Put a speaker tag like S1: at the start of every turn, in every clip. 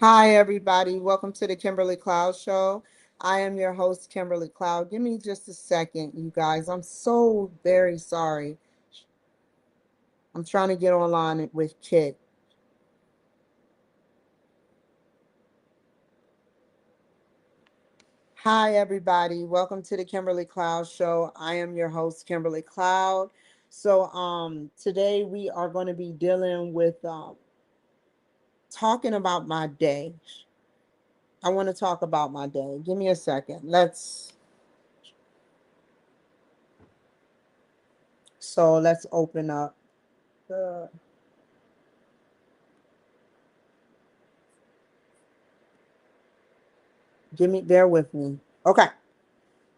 S1: Hi, everybody. Welcome to the Kimberly Cloud Show. I am your host, Kimberly Cloud. Give me just a second, you guys. I'm so very sorry. I'm trying to get online with Kit. Hi, everybody. Welcome to the Kimberly Cloud Show. I am your host, Kimberly Cloud. Today we are going to be dealing with talking about my day. I want to talk about my day. Give me a second. Let's open up. The Bear with me. Okay.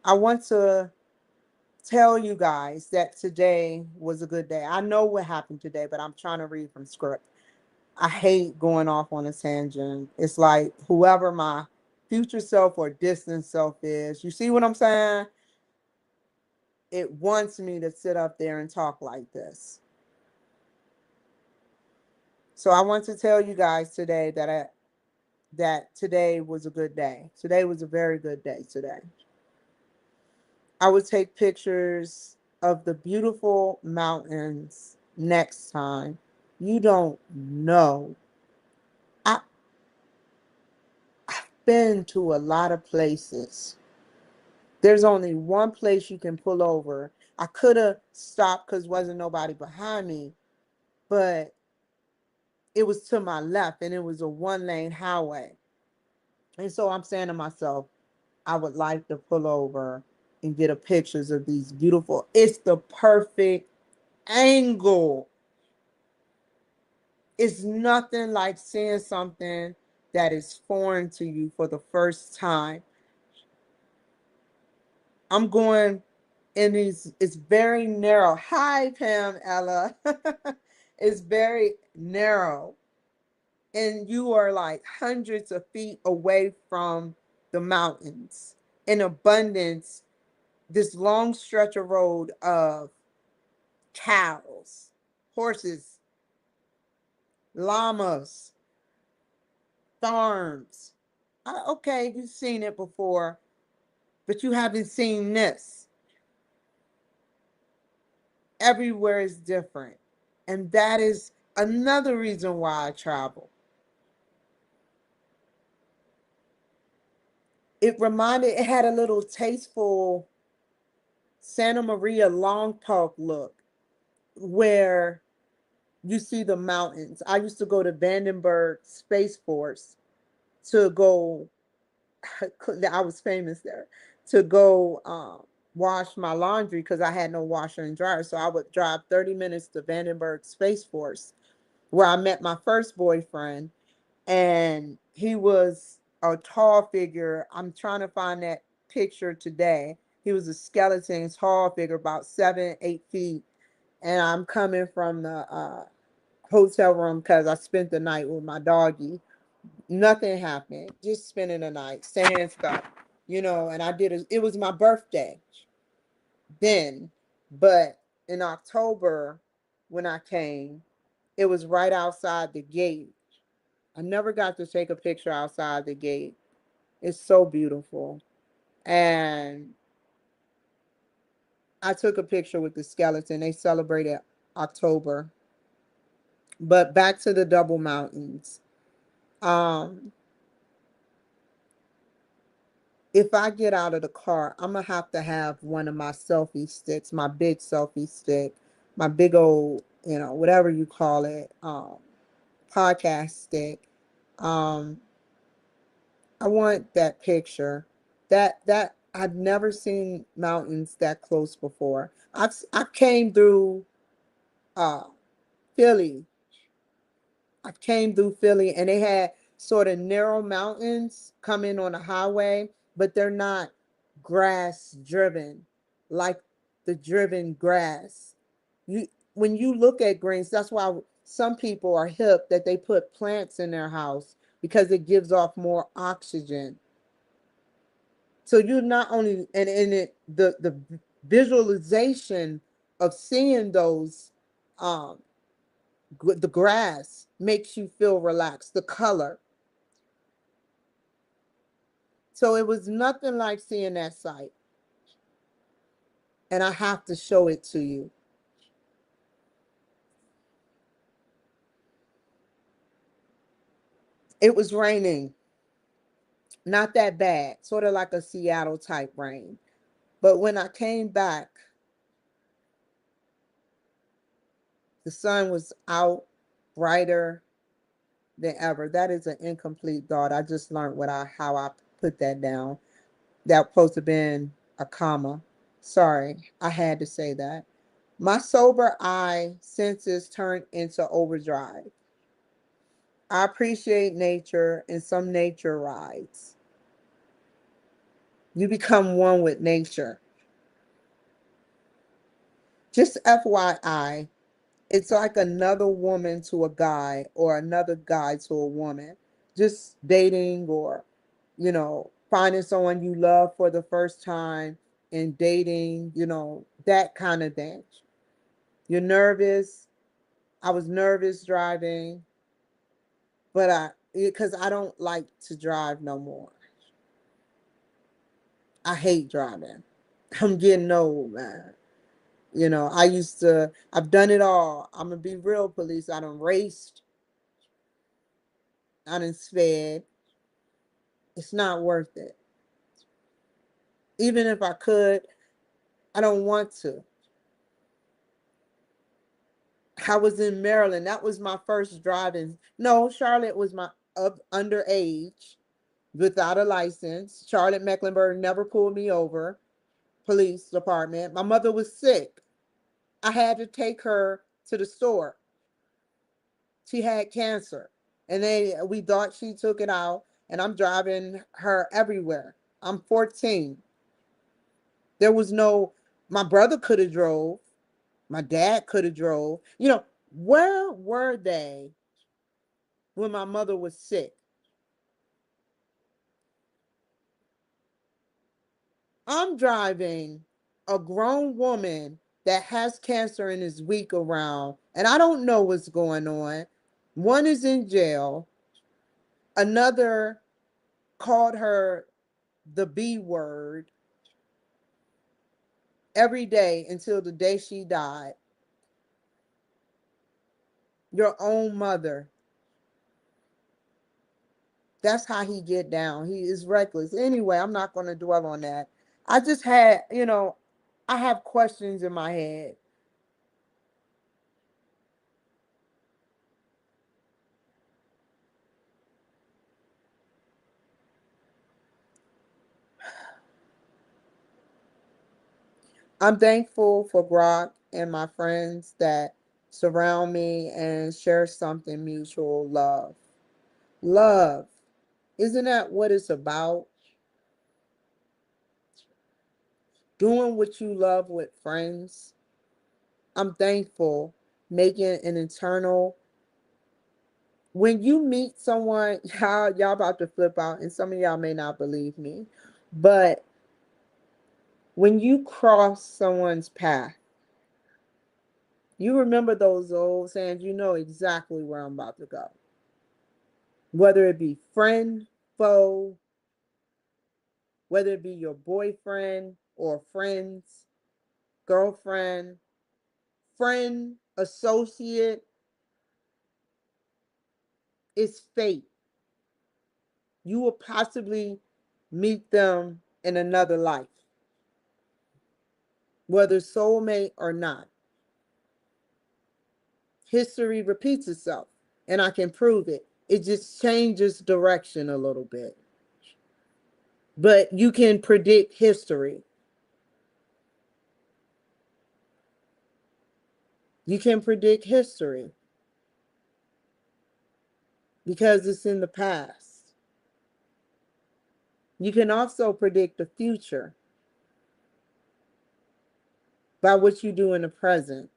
S1: I want to tell you guys that today was a good day. I know what happened today, but I'm trying to read from script. I hate going off on a tangent. It's like whoever my future self or distant self is, you see what I'm saying? It wants me to sit up there and talk like this. So I want to tell you guys today that today was a good day. Today was a very good day today. I would take pictures of the beautiful mountains next time. You don't know. I, I've been to a lot of places. There's only one place you can pull over. I could have stopped because wasn't nobody behind me, but it was to my left and it was a one-lane highway. And so I'm saying to myself, I would like to pull over and get a pictures of these beautiful. It's the perfect angle. It's nothing like seeing something that is foreign to you for the first time. I'm going in these, it's very narrow. Hi, Pam, Ella. It's very narrow. And you are like hundreds of feet away from the mountains. In abundance, this long stretch of road of cows, horses, llamas, farms. Okay, you've seen it before, but you haven't seen this. Everywhere is different. And that is another reason why I travel. It had a little tasteful Santa Maria Long Park look where you see the mountains. I used to go to Vandenberg Space Force to go, I was famous there, to go wash my laundry because I had no washer and dryer. So I would drive 30 minutes to Vandenberg Space Force where I met my first boyfriend. And he was a tall figure. I'm trying to find that picture today. He was a skeleton, tall figure, about 7, 8 feet. And I'm coming from the hotel room because I spent the night with my doggy. Nothing happened. Just spending the night, saying stuff, And it was my birthday then. But in October, when I came, it was right outside the gate. I never got to take a picture outside the gate. It's so beautiful. And I took a picture with the skeleton. They celebrated October. But back to the Double Mountains. Um, if I get out of the car, I'm gonna have to have one of my selfie sticks, my big selfie stick, my big old, whatever you call it, podcast stick. Um, I want that picture. That I've never seen mountains that close before. I came through uh Philly. I came through Philly and they had sort of narrow mountains coming on a highway, but they're not grass driven like the driven grass. You when you look at greens, that's why some people are hip that they put plants in their house because it gives off more oxygen. So you're not only and in it the visualization of seeing those um the grass makes you feel relaxed, the color. So it was nothing like seeing that sight. And I have to show it to you. It was raining. Not that bad, sort of like a Seattle type rain. But when I came back, the sun was out brighter than ever. That is an incomplete thought. I just learned how I put that down. That supposed to have been a comma. Sorry, I had to say that. My sober eye senses turned into overdrive. I appreciate nature and some nature rides. You become one with nature. Just FYI, it's like another woman to a guy or another guy to a woman. Just dating or, finding someone you love for the first time and dating, that kind of thing. You're nervous. I was nervous driving, but because I don't like to drive no more. I hate driving. I'm getting old, man. I've done it all. I'm gonna be real, police. I done raced, I done sped. It's not worth it. Even if I could, I don't want to. I was in Maryland. That was my first driving. No, Charlotte was my underage without a license. Charlotte Mecklenburg never pulled me over. Police department. My mother was sick. I had to take her to the store. She had cancer. And we thought she took it out. And I'm driving her everywhere. I'm 14. There was my brother could have drove. My dad could have drove. Where were they when my mother was sick? I'm driving a grown woman that has cancer and is weak around, and I don't know what's going on. One is in jail. Another called her the B word every day until the day she died. Your own mother. That's how he get down. He is reckless. Anyway, I'm not going to dwell on that. I just had, I have questions in my head. I'm thankful for Brock and my friends that surround me and share something mutual. Love. Love. Isn't that what it's about? Doing what you love with friends. I'm thankful. Making an internal. When you meet someone, y'all about to flip out, and some of y'all may not believe me, but when you cross someone's path, you remember those old sayings, you know exactly where I'm about to go. Whether it be friend, foe, whether it be your boyfriend or friends, girlfriend, friend, associate, it's fate. You will possibly meet them in another life, whether soulmate or not. History repeats itself, and I can prove it. It just changes direction a little bit. But you can predict history. You can predict history because it's in the past. You can also predict the future by what you do in the present.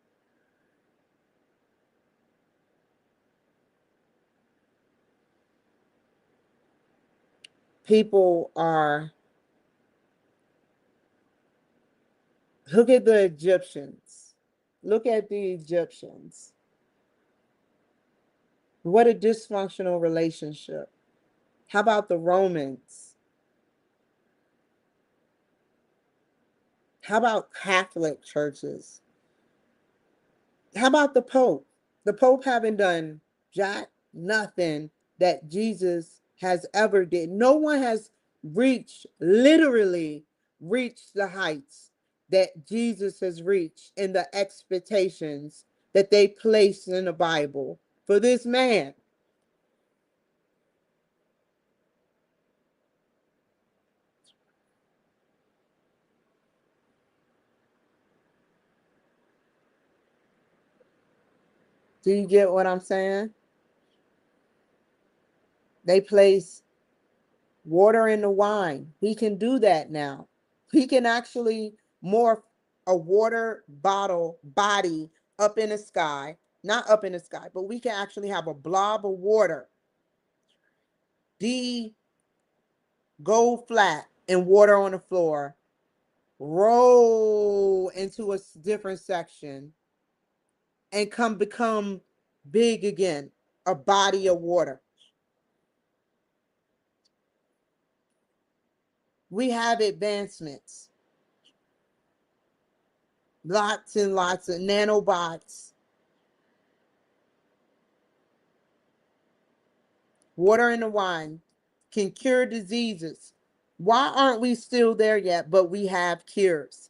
S1: People are, look at the Egyptians. Look at the Egyptians. What a dysfunctional relationship. How about the Romans? How about Catholic churches? How about the Pope? The Pope haven't done jack nothing that Jesus has ever did. No one has literally reached the heights that Jesus has reached and the expectations that they placed in the Bible for this man. Do you get what I'm saying? They place water in the wine. He can do that now. He can actually morph a water bottle body up in the sky, not up in the sky, but we can actually have a blob of water go flat and water on the floor, roll into a different section, and become big again, a body of water. We have advancements, lots and lots of nanobots. Water in the wine can cure diseases. Why aren't we still there yet, but we have cures?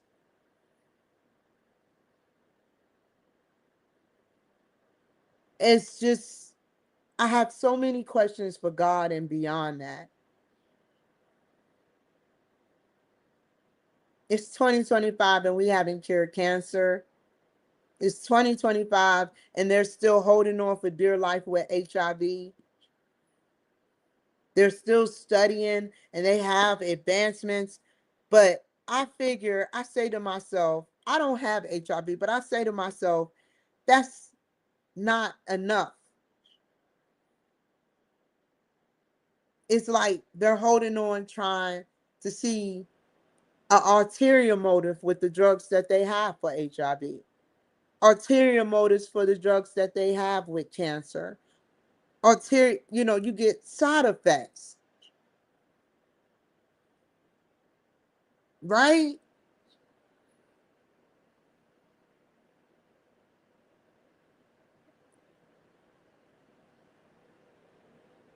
S1: It's just, I have so many questions for God and beyond that. It's 2025 and we haven't cured cancer. It's 2025 and they're still holding on for dear life with HIV. They're still studying and they have advancements. But I say to myself, I don't have HIV, but I say to myself, that's not enough. It's like they're holding on, trying to see an ulterior motive with the drugs that they have for HIV, ulterior motives for the drugs that they have with cancer. Ulterior, you get side effects, right?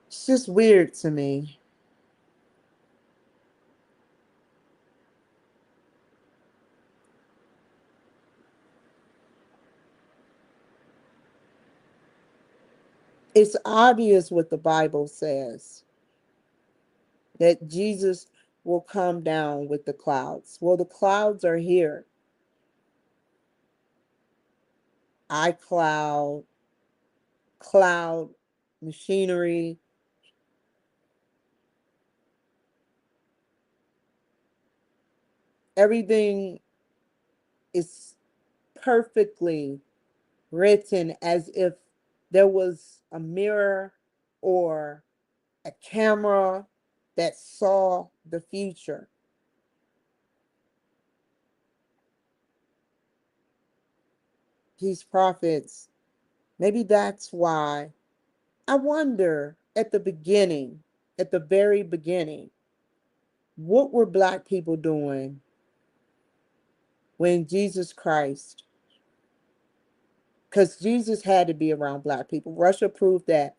S1: It's just weird to me. It's obvious what the Bible says, that Jesus will come down with the clouds. Well, the clouds are here. iCloud, cloud, machinery. Everything is perfectly written as if there was a mirror or a camera that saw the future. These prophets, maybe that's why. I wonder at the very beginning, what were Black people doing when Jesus Christ, because Jesus had to be around Black people. Russia proved that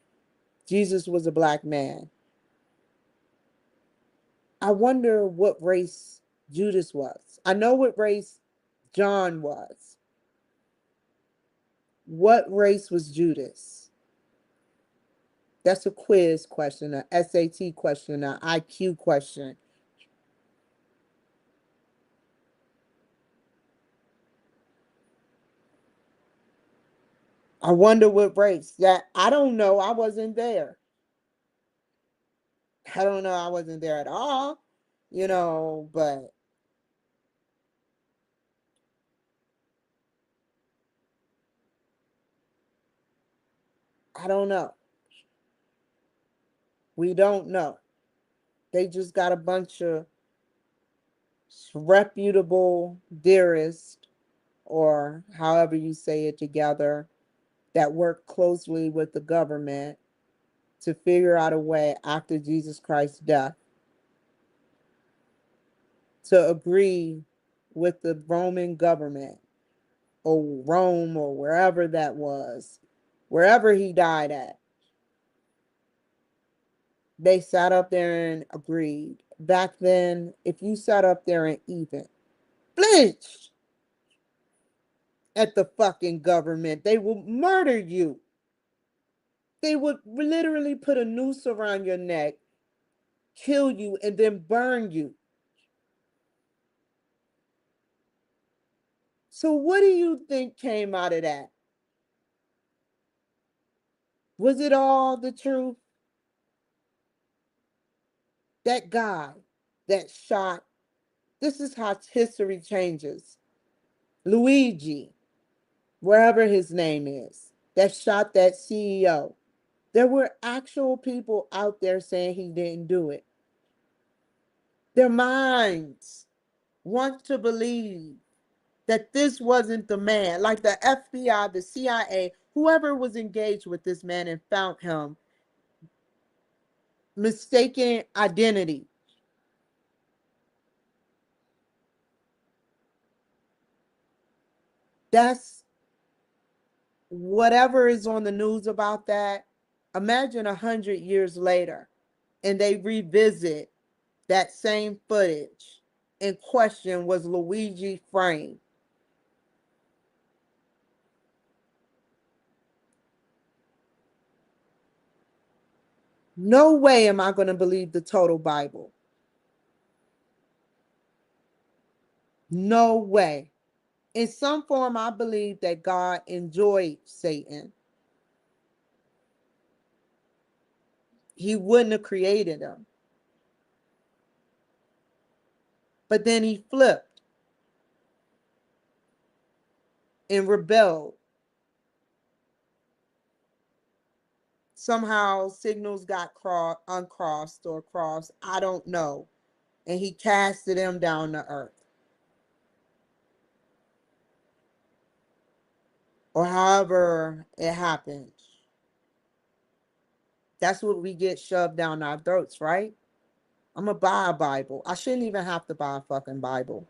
S1: Jesus was a Black man. I wonder what race Judas was. I know what race John was. What race was Judas? That's a quiz question, a SAT question, an IQ question. I wonder what race. That I don't know. I wasn't there. I don't know. I wasn't there at all, but I don't know. We don't know. They just got a bunch of reputable theorists, or however you say it, together that work closely with the government to figure out a way after Jesus Christ's death to agree with the Roman government, or Rome, or wherever that was, wherever he died at. They sat up there and agreed. Back then, if you sat up there and even flinched at the fucking government, they will murder you. They would literally put a noose around your neck, kill you, and then burn you. So what do you think came out of that? Was it all the truth? That guy that shot, this is how history changes. Luigi, wherever his name is, that shot that CEO. There were actual people out there saying he didn't do it. Their minds want to believe that this wasn't the man. Like the FBI, the CIA, whoever was engaged with this man and found him, mistaken identity. That's whatever is on the news about that. Imagine 100 years later and they revisit that same footage and question, was Luigi framed? No way am I going to believe the total Bible. No way. In some form, I believe that God enjoyed Satan. He wouldn't have created him. But then he flipped and rebelled. Somehow signals got uncrossed or crossed. I don't know. And he casted him down to earth. Or however it happened. That's what we get shoved down our throats, right? I'm going to buy a Bible. I shouldn't even have to buy a fucking Bible.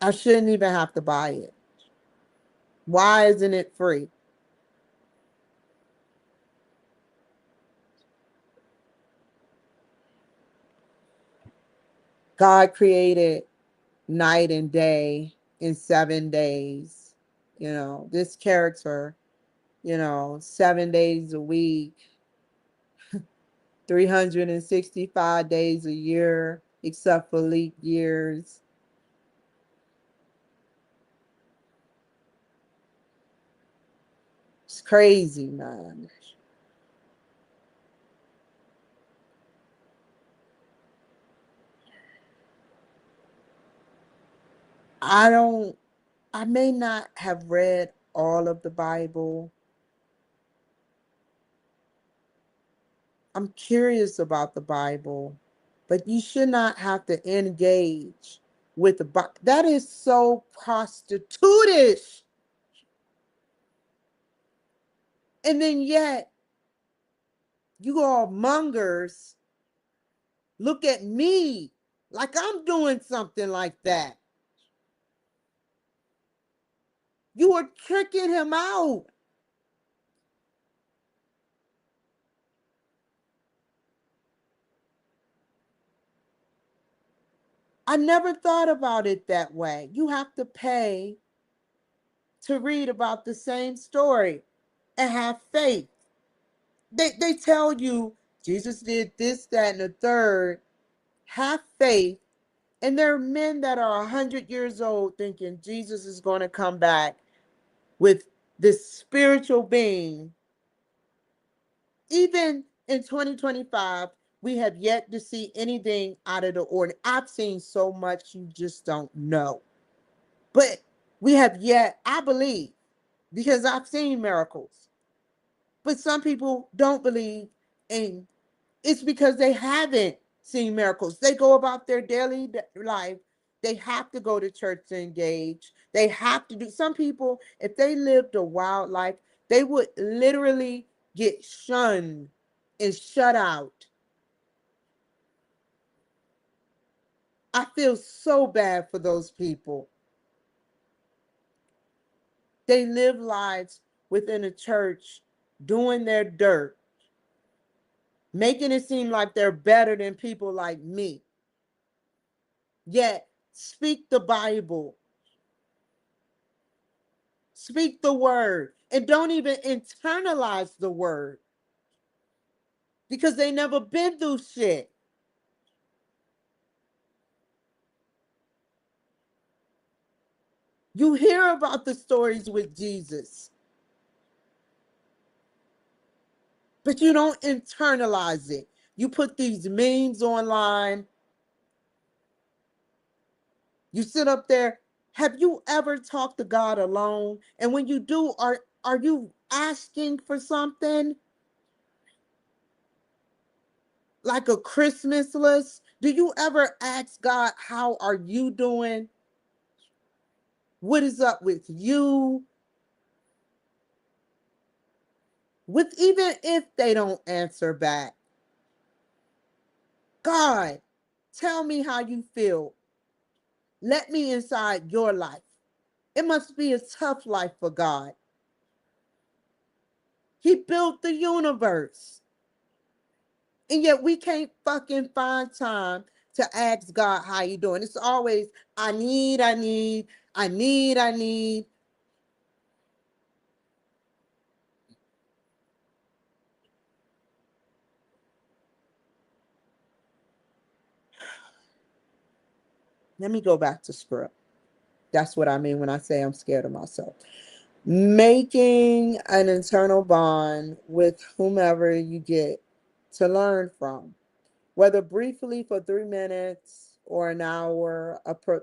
S1: I shouldn't even have to buy it. Why isn't it free? God created night and day in 7 days. This character, 7 days a week, 365 days a year, except for leap years. It's crazy, man. I may not have read all of the Bible. I'm curious about the Bible, but you should not have to engage with the Bible. That is so prostitutish. And then yet, you all mongers look at me like I'm doing something like that. You are tricking him out. I never thought about it that way. You have to pay to read about the same story and have faith. They tell you Jesus did this, that, and the third. Have faith. And there are men that are 100 years old thinking Jesus is going to come back with this spiritual being. Even in 2025, we have yet to see anything out of the ordinary. I've seen so much you just don't know. But we have yet, I believe, because I've seen miracles. But some people don't believe, and it's because they haven't seen miracles. They go about their daily life. They have to go to church to engage. They have to do. Some people, if they lived a wild life, they would literally get shunned and shut out. I feel so bad for those people. They live lives within a church doing their dirt, making it seem like they're better than people like me. Yet, speak the Bible, speak the word, and don't even internalize the word because they never been through shit. You hear about the stories with Jesus, but you don't internalize it. You put these memes online. You sit up there. Have you ever talked to God alone? And when you do, are you asking for something like a Christmas list? Do you ever ask God, how are you doing? What is up with you? With even if they don't answer back, God, tell me how you feel. Let me inside your life. It must be a tough life for God. He built the universe. And yet we can't fucking find time to ask God how you doing. It's always, I need, I need, I need, I need. Let me go back to script. That's what I mean when I say I'm scared of myself. Making an internal bond with whomever you get to learn from, whether briefly for 3 minutes or an hour,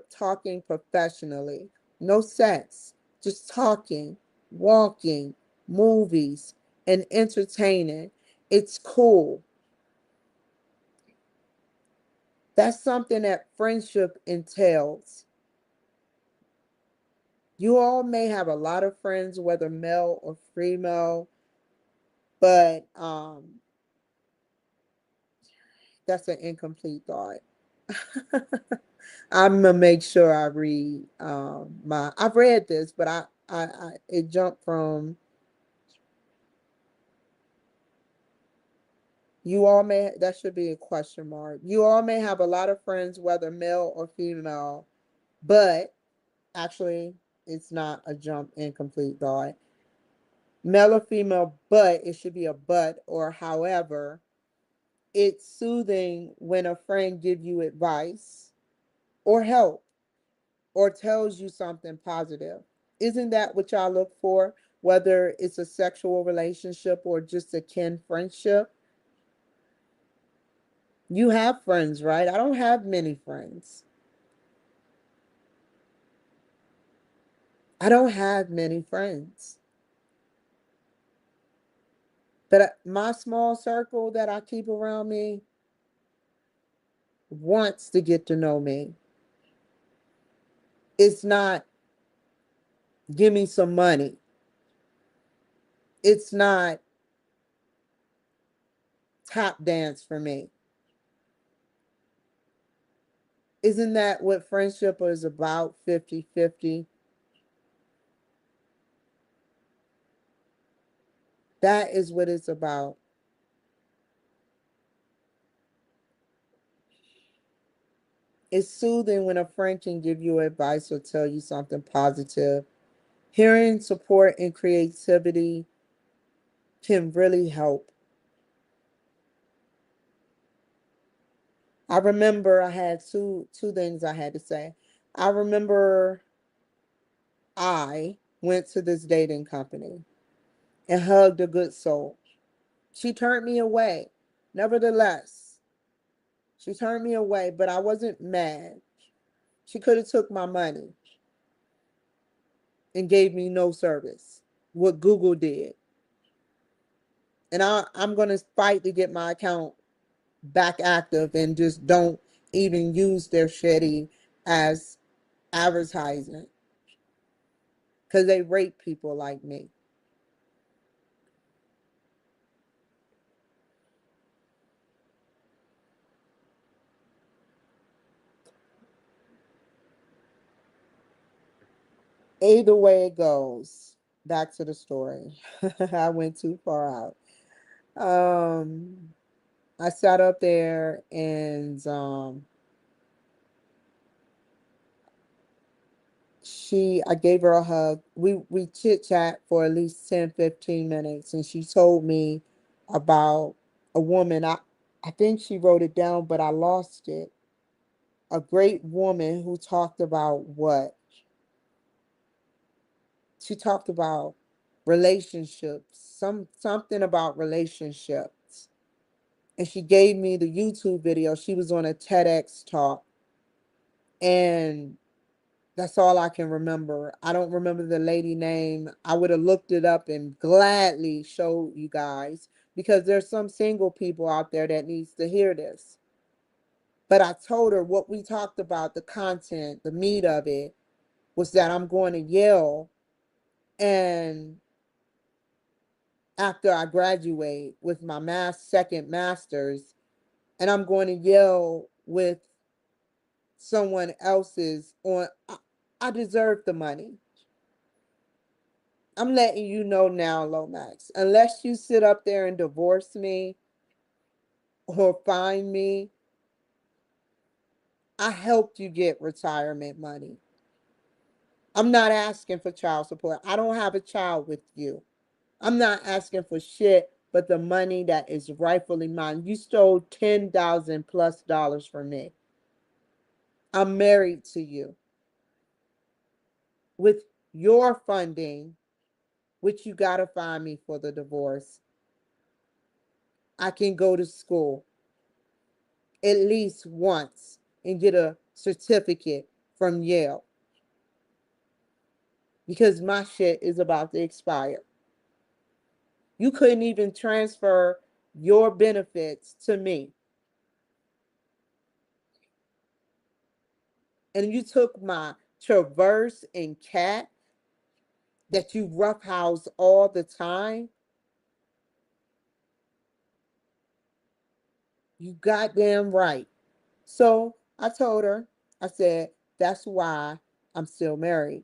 S1: talking professionally. No sex, just talking, walking, movies, and entertaining. It's cool. That's something that friendship entails. You all may have a lot of friends, whether male or female, but that's an incomplete thought. I'm gonna make sure I read I've read this, but I it jumped from you all may that should be a question mark. You all may have a lot of friends, whether male or female, but actually it's not a jump incomplete thought. Male or female, but it should be a but or however. It's soothing when a friend gives you advice or help or tells you something positive. Isn't that what y'all look for? Whether it's a sexual relationship or just a kin friendship. You have friends, right? I don't have many friends. I don't have many friends. But my small circle that I keep around me wants to get to know me. It's not give me some money. It's not tap dance for me. Isn't that what friendship is about? 50-50. That is what it's about. It's soothing when a friend can give you advice or tell you something positive. Hearing support and creativity can really help. I remember I had two things I had to say. I remember I went to this dating company and hugged a good soul. She turned me away. Nevertheless, she turned me away, but I wasn't mad. She could have took my money and gave me no service. What Google did. And I'm going to fight to get my account back active and just don't even use their shitty as advertisement because they rape people like me. Either way it goes, back to the story. I went too far out. I sat up there and I gave her a hug. We chit chat for at least 10-15 minutes, and she told me about a woman. I think she wrote it down, but I lost it. A great woman who talked about what? She talked about relationships, something about relationships. And she gave me the YouTube video. She was on a TEDx talk, and that's all I can remember. I don't remember the lady name. I would have looked it up and gladly showed you guys, because there's some single people out there that needs to hear this. But I told her what we talked about, the content, the meat of it, was that I'm going to Yale, and after I graduate with my second master's, and I'm going to Yale with someone else's on. I deserve the money. I'm letting you know now, Lomax. Unless you sit up there and divorce me or find me, I helped you get retirement money. I'm not asking for child support. I don't have a child with you. I'm not asking for shit but the money that is rightfully mine. You stole $10,000+ from me. I'm married to you. With your funding, which you got to find me for the divorce, I can go to school at least once and get a certificate from Yale, because my shit is about to expire. You couldn't even transfer your benefits to me. And you took my Traverse and Cat that you roughhouse all the time. You goddamn right. So I told her, I said, that's why I'm still married.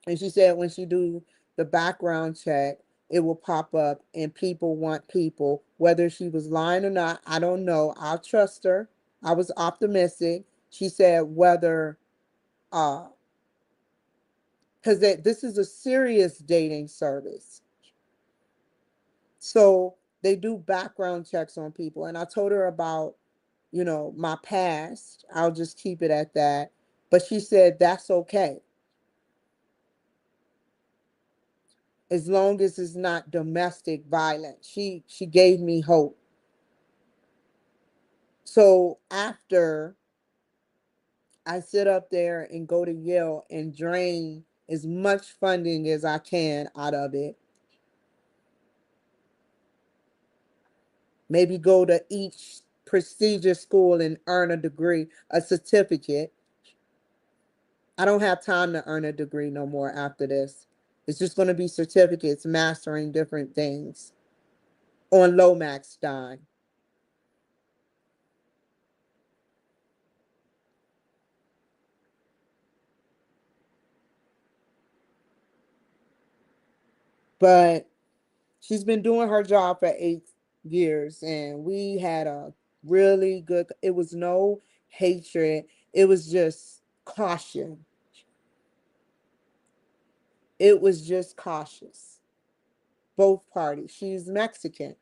S1: And she said when she do the background check, it will pop up and people want people. Whether she was lying or not, I don't know. I'll trust her. I was optimistic. She said whether because this is a serious dating service. So they do background checks on people. And I told her about, my past. I'll just keep it at that. But she said that's okay, as long as it's not domestic violence. She gave me hope. So after I sit up there and go to Yale and drain as much funding as I can out of it, maybe go to each prestigious school and earn a degree, a certificate. I don't have time to earn a degree no more after this. It's just going to be certificates, mastering different things on Lomax dime. But she's been doing her job for 8 years, and we had a really good, it was no hatred, it was just caution. It was just cautious. Both parties. She's Mexican.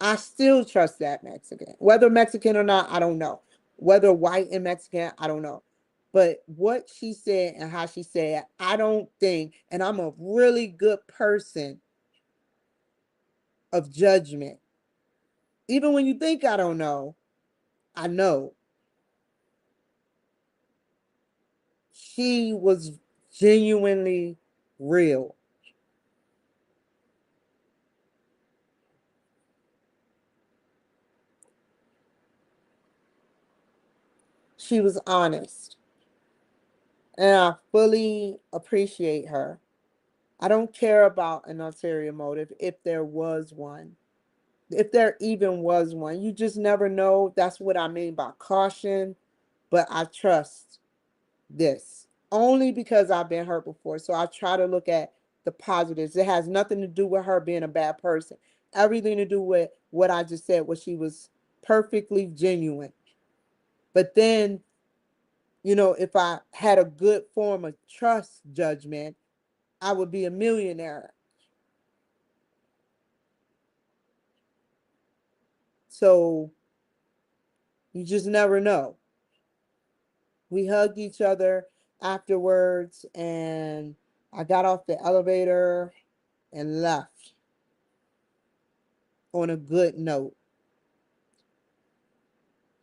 S1: I still trust that Mexican. Whether Mexican or not, I don't know. Whether white and Mexican, I don't know. But what she said and how she said, I don't think, and I'm a really good person of judgment. Even when you think I don't know, I know. She was genuinely real. She was honest. And I fully appreciate her. I don't care about an ulterior motive if there was one. If there even was one. You just never know. That's what I mean by caution. But I trust this only because I've been hurt before. So I try to look at the positives. It has nothing to do with her being a bad person. Everything to do with what I just said, where she was perfectly genuine. But then, if I had a good form of trust judgment, I would be a millionaire. So you just never know. We hugged each other afterwards, and I got off the elevator and left on a good note.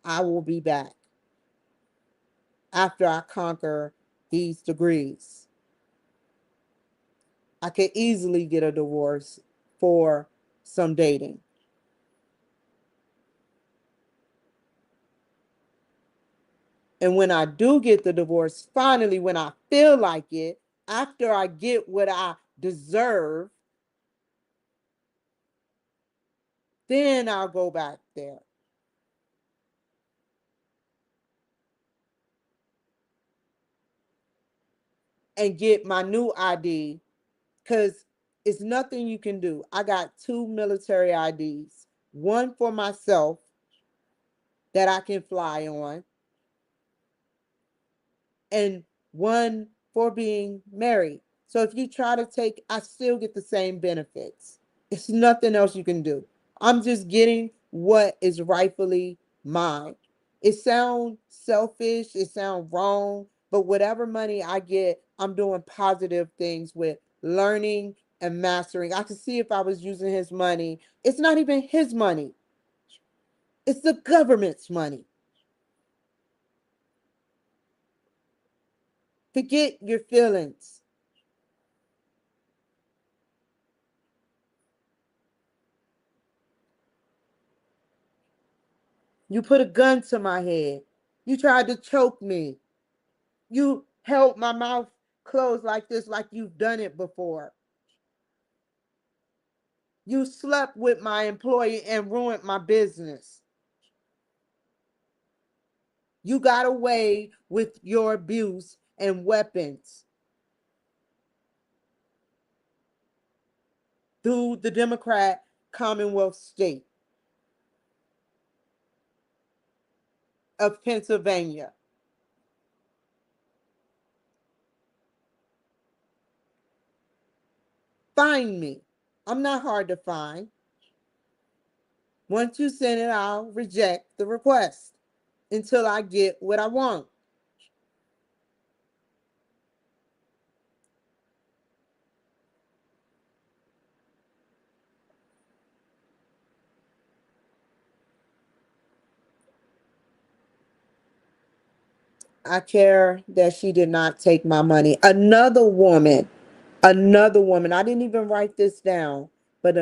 S1: I will be back after I conquer these degrees. I could easily get a divorce for some dating. And when I do get the divorce, finally, when I feel like it, after I get what I deserve, then I'll go back there. And get my new ID, because it's nothing you can do. I got 2 military IDs, one for myself that I can fly on, and one for being married. So if you try to take, I still get the same benefits. It's nothing else you can do. I'm just getting what is rightfully mine. It sounds selfish, it sounds wrong, but whatever money I get, I'm doing positive things with, learning and mastering. I can see if I was using his money, it's not even his money, it's the government's money. Forget your feelings. You put a gun to my head. You tried to choke me. You held my mouth closed like this, like you've done it before. You slept with my employee and ruined my business. You got away with your abuse and weapons through the Democrat Commonwealth state of Pennsylvania. Find me. I'm not hard to find. Once you send it, I'll reject the request until I get what I want. I care that she did not take my money. Another woman, I didn't even write this down, but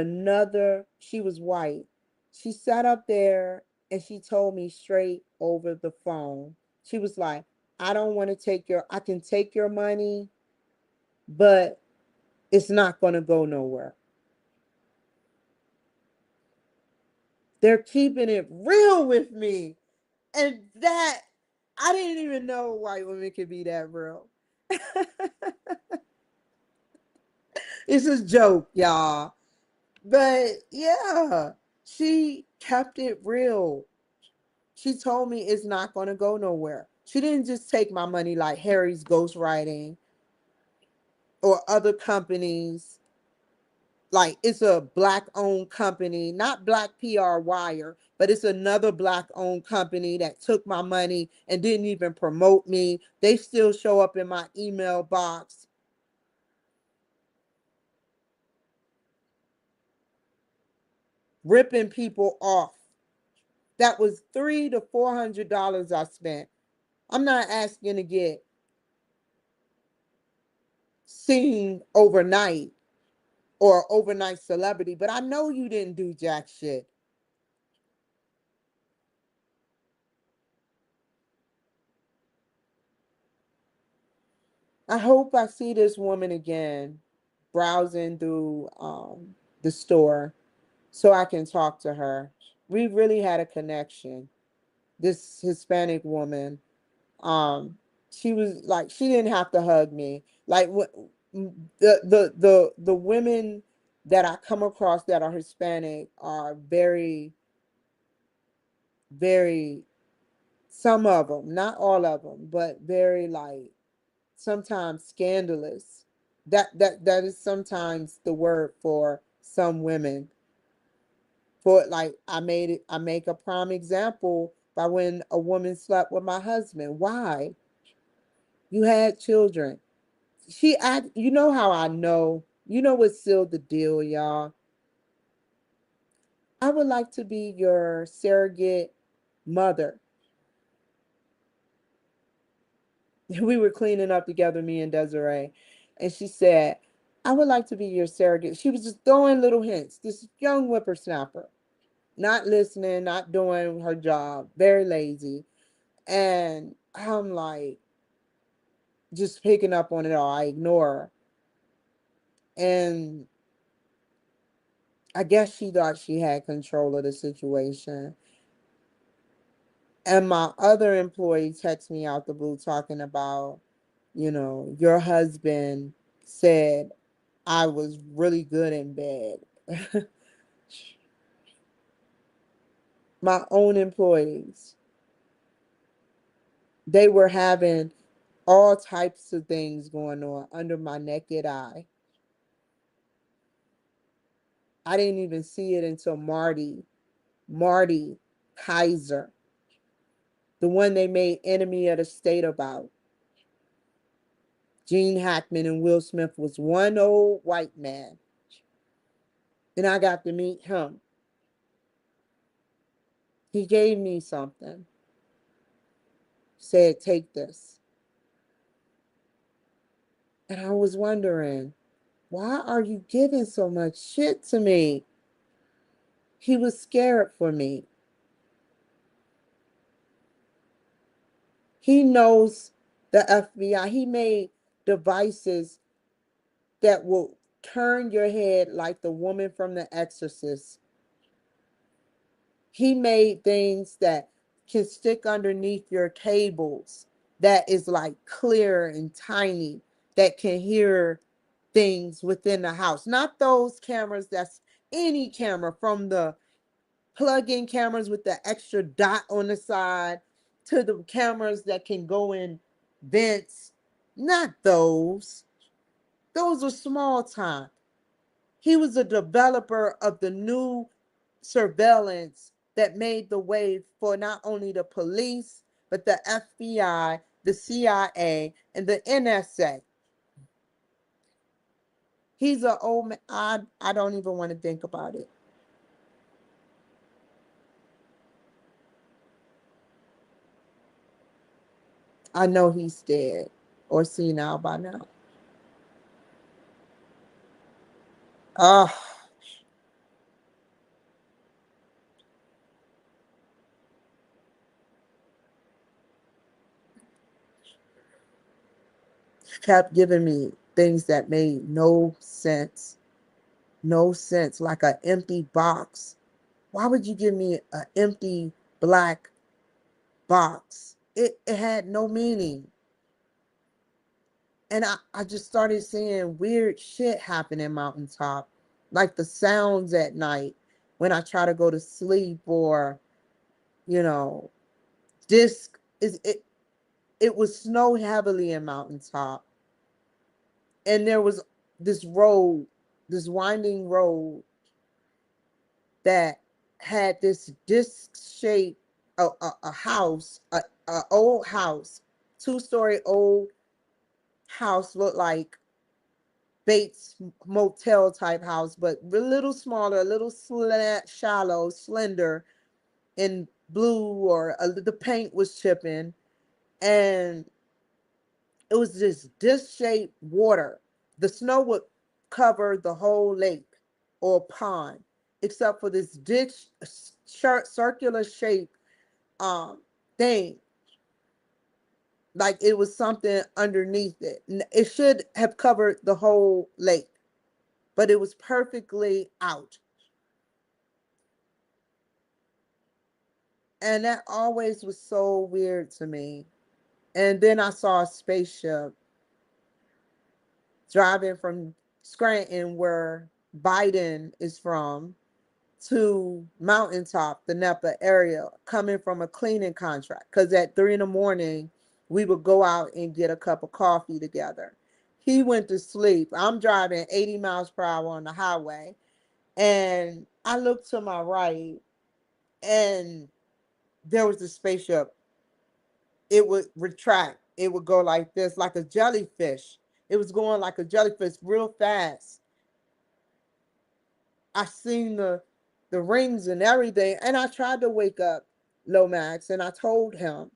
S1: she was white. She sat up there and she told me straight over the phone. She was like, I can take your money, but it's not going to go nowhere. They're keeping it real with me. And that, I didn't even know white women could be that real. It's a joke, y'all. But yeah, she kept it real. She told me it's not going to go nowhere. She didn't just take my money like Harry's ghostwriting or other companies. Like it's a black owned company, not Black PR Wire, but it's another black owned company that took my money and didn't even promote me. They still show up in my email box, ripping people off. That was $300 to $400 I spent. I'm not asking to get seen overnight or overnight celebrity, but I know you didn't do jack shit. I hope I see this woman again browsing through the store so I can talk to her. We really had a connection. This Hispanic woman. Um, She was like, she didn't have to hug me. Like the women that I come across that are Hispanic are very, very, some of them, not all of them, but very like sometimes scandalous. That is sometimes the word for some women. For like, I make a prime example by when a woman slept with my husband. Why? You had children. She act, you know how I know, you know what sealed the deal, y'all. I would like to be your surrogate mother. We were cleaning up together, me and Desiree, and she said, I would like to be your surrogate. She was just throwing little hints. This young whippersnapper, not listening, not doing her job, very lazy. And I'm like, just picking up on it all. I ignore her. And I guess she thought she had control of the situation. And my other employee texts me out the blue talking about, your husband said I was really good in bed. My own employees, they were having all types of things going on under my naked eye. I didn't even see it until Marty Kaiser, the one they made enemy of the state about. Gene Hackman and Will Smith was one old white man. And I got to meet him. He gave me something, said, take this. And I was wondering, why are you giving so much shit to me? He was scared for me. He knows the FBI. He made devices that will turn your head like the woman from The Exorcist. He made things that can stick underneath your cables that is like clear and tiny, that can hear things within the house. Not those cameras that's any camera, from the plug-in cameras with the extra dot on the side to the cameras that can go in vents. Not those. Those are small time. He was a developer of the new surveillance that made the way for not only the police, but the FBI, the CIA, and the NSA. He's an old man. I don't even want to think about it. I know he's dead or senile by now. Ah, kept giving me things that made no sense. No sense. Like an empty box. Why would you give me an empty black box? It had no meaning. And I just started seeing weird shit happen in Mountaintop. Like the sounds at night when I try to go to sleep, or, you know, disc is it was snow heavily in Mountaintop. And there was this road, this winding road that had this disc shaped a house, a old house, 2-story old house, looked like Bates Motel type house, but a little smaller, a little shallow, slender, in blue, or the paint was chipping, and it was this disc-shaped water. The snow would cover the whole lake or pond, except for this ditch, circular shape thing, like it was something underneath it. It should have covered the whole lake, but it was perfectly out. And that always was so weird to me. And then I saw a spaceship driving from Scranton, where Biden is from, to Mountaintop, the Napa area, coming from a cleaning contract. Because at 3 in the morning, we would go out and get a cup of coffee together. He went to sleep. I'm driving 80 miles per hour on the highway. And I looked to my right, and there was a spaceship. It would retract. It would go like this, like a jellyfish. It was going like a jellyfish real fast. I seen the rings and everything, and I tried to wake up Lomax, and I told him,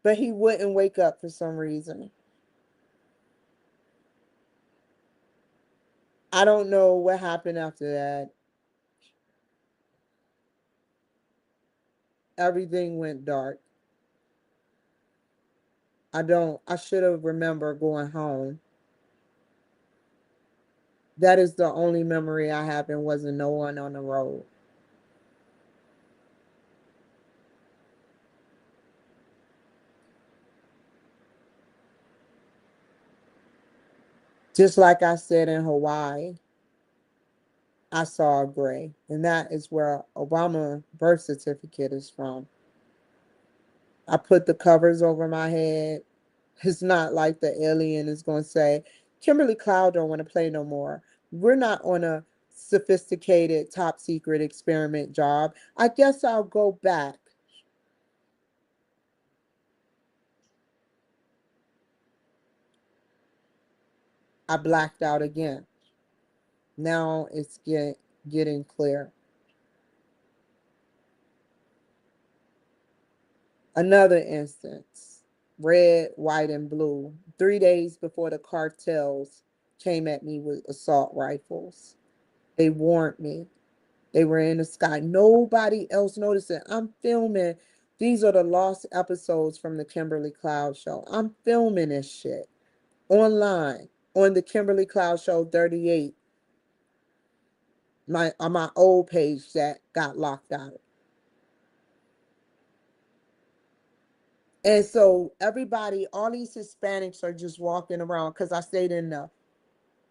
S1: but he wouldn't wake up for some reason. I don't know what happened after that. Everything went dark. I should have remembered going home. That is the only memory I have, and wasn't no one on the road. Just like I said in Hawaii, I saw a gray, and that is where Obama birth certificate is from. I put the covers over my head. It's not like the alien is going to say, Kimberly Cloud don't want to play no more. We're not on a sophisticated top secret experiment job. I guess I'll go back. I blacked out again. Now it's getting clear. Another instance, red, white, and blue. 3 days before the cartels came at me with assault rifles. They warned me. They were in the sky. Nobody else noticed it. I'm filming. These are the lost episodes from the Kimberly Cloud Show. I'm filming this shit online on the Kimberly Cloud Show 38, on my old page that got locked out. And so everybody, all these Hispanics are just walking around, because I stayed in the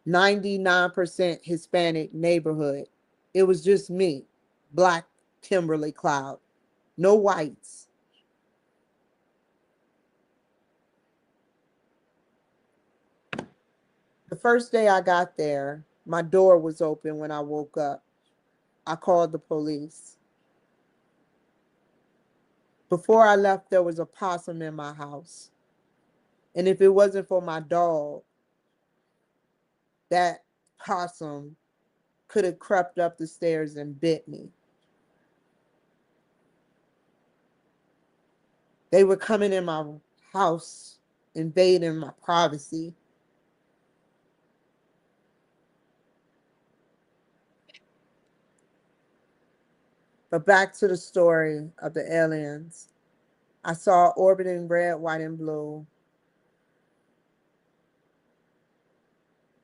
S1: 99% Hispanic neighborhood. It was just me, Black Kimberly Cloud, no whites. The first day I got there, my door was open when I woke up. I called the police. Before I left, there was a possum in my house. And if it wasn't for my dog, that possum could have crept up the stairs and bit me. They were coming in my house, invading my privacy. But back to the story of the aliens. I saw orbiting red, white, and blue.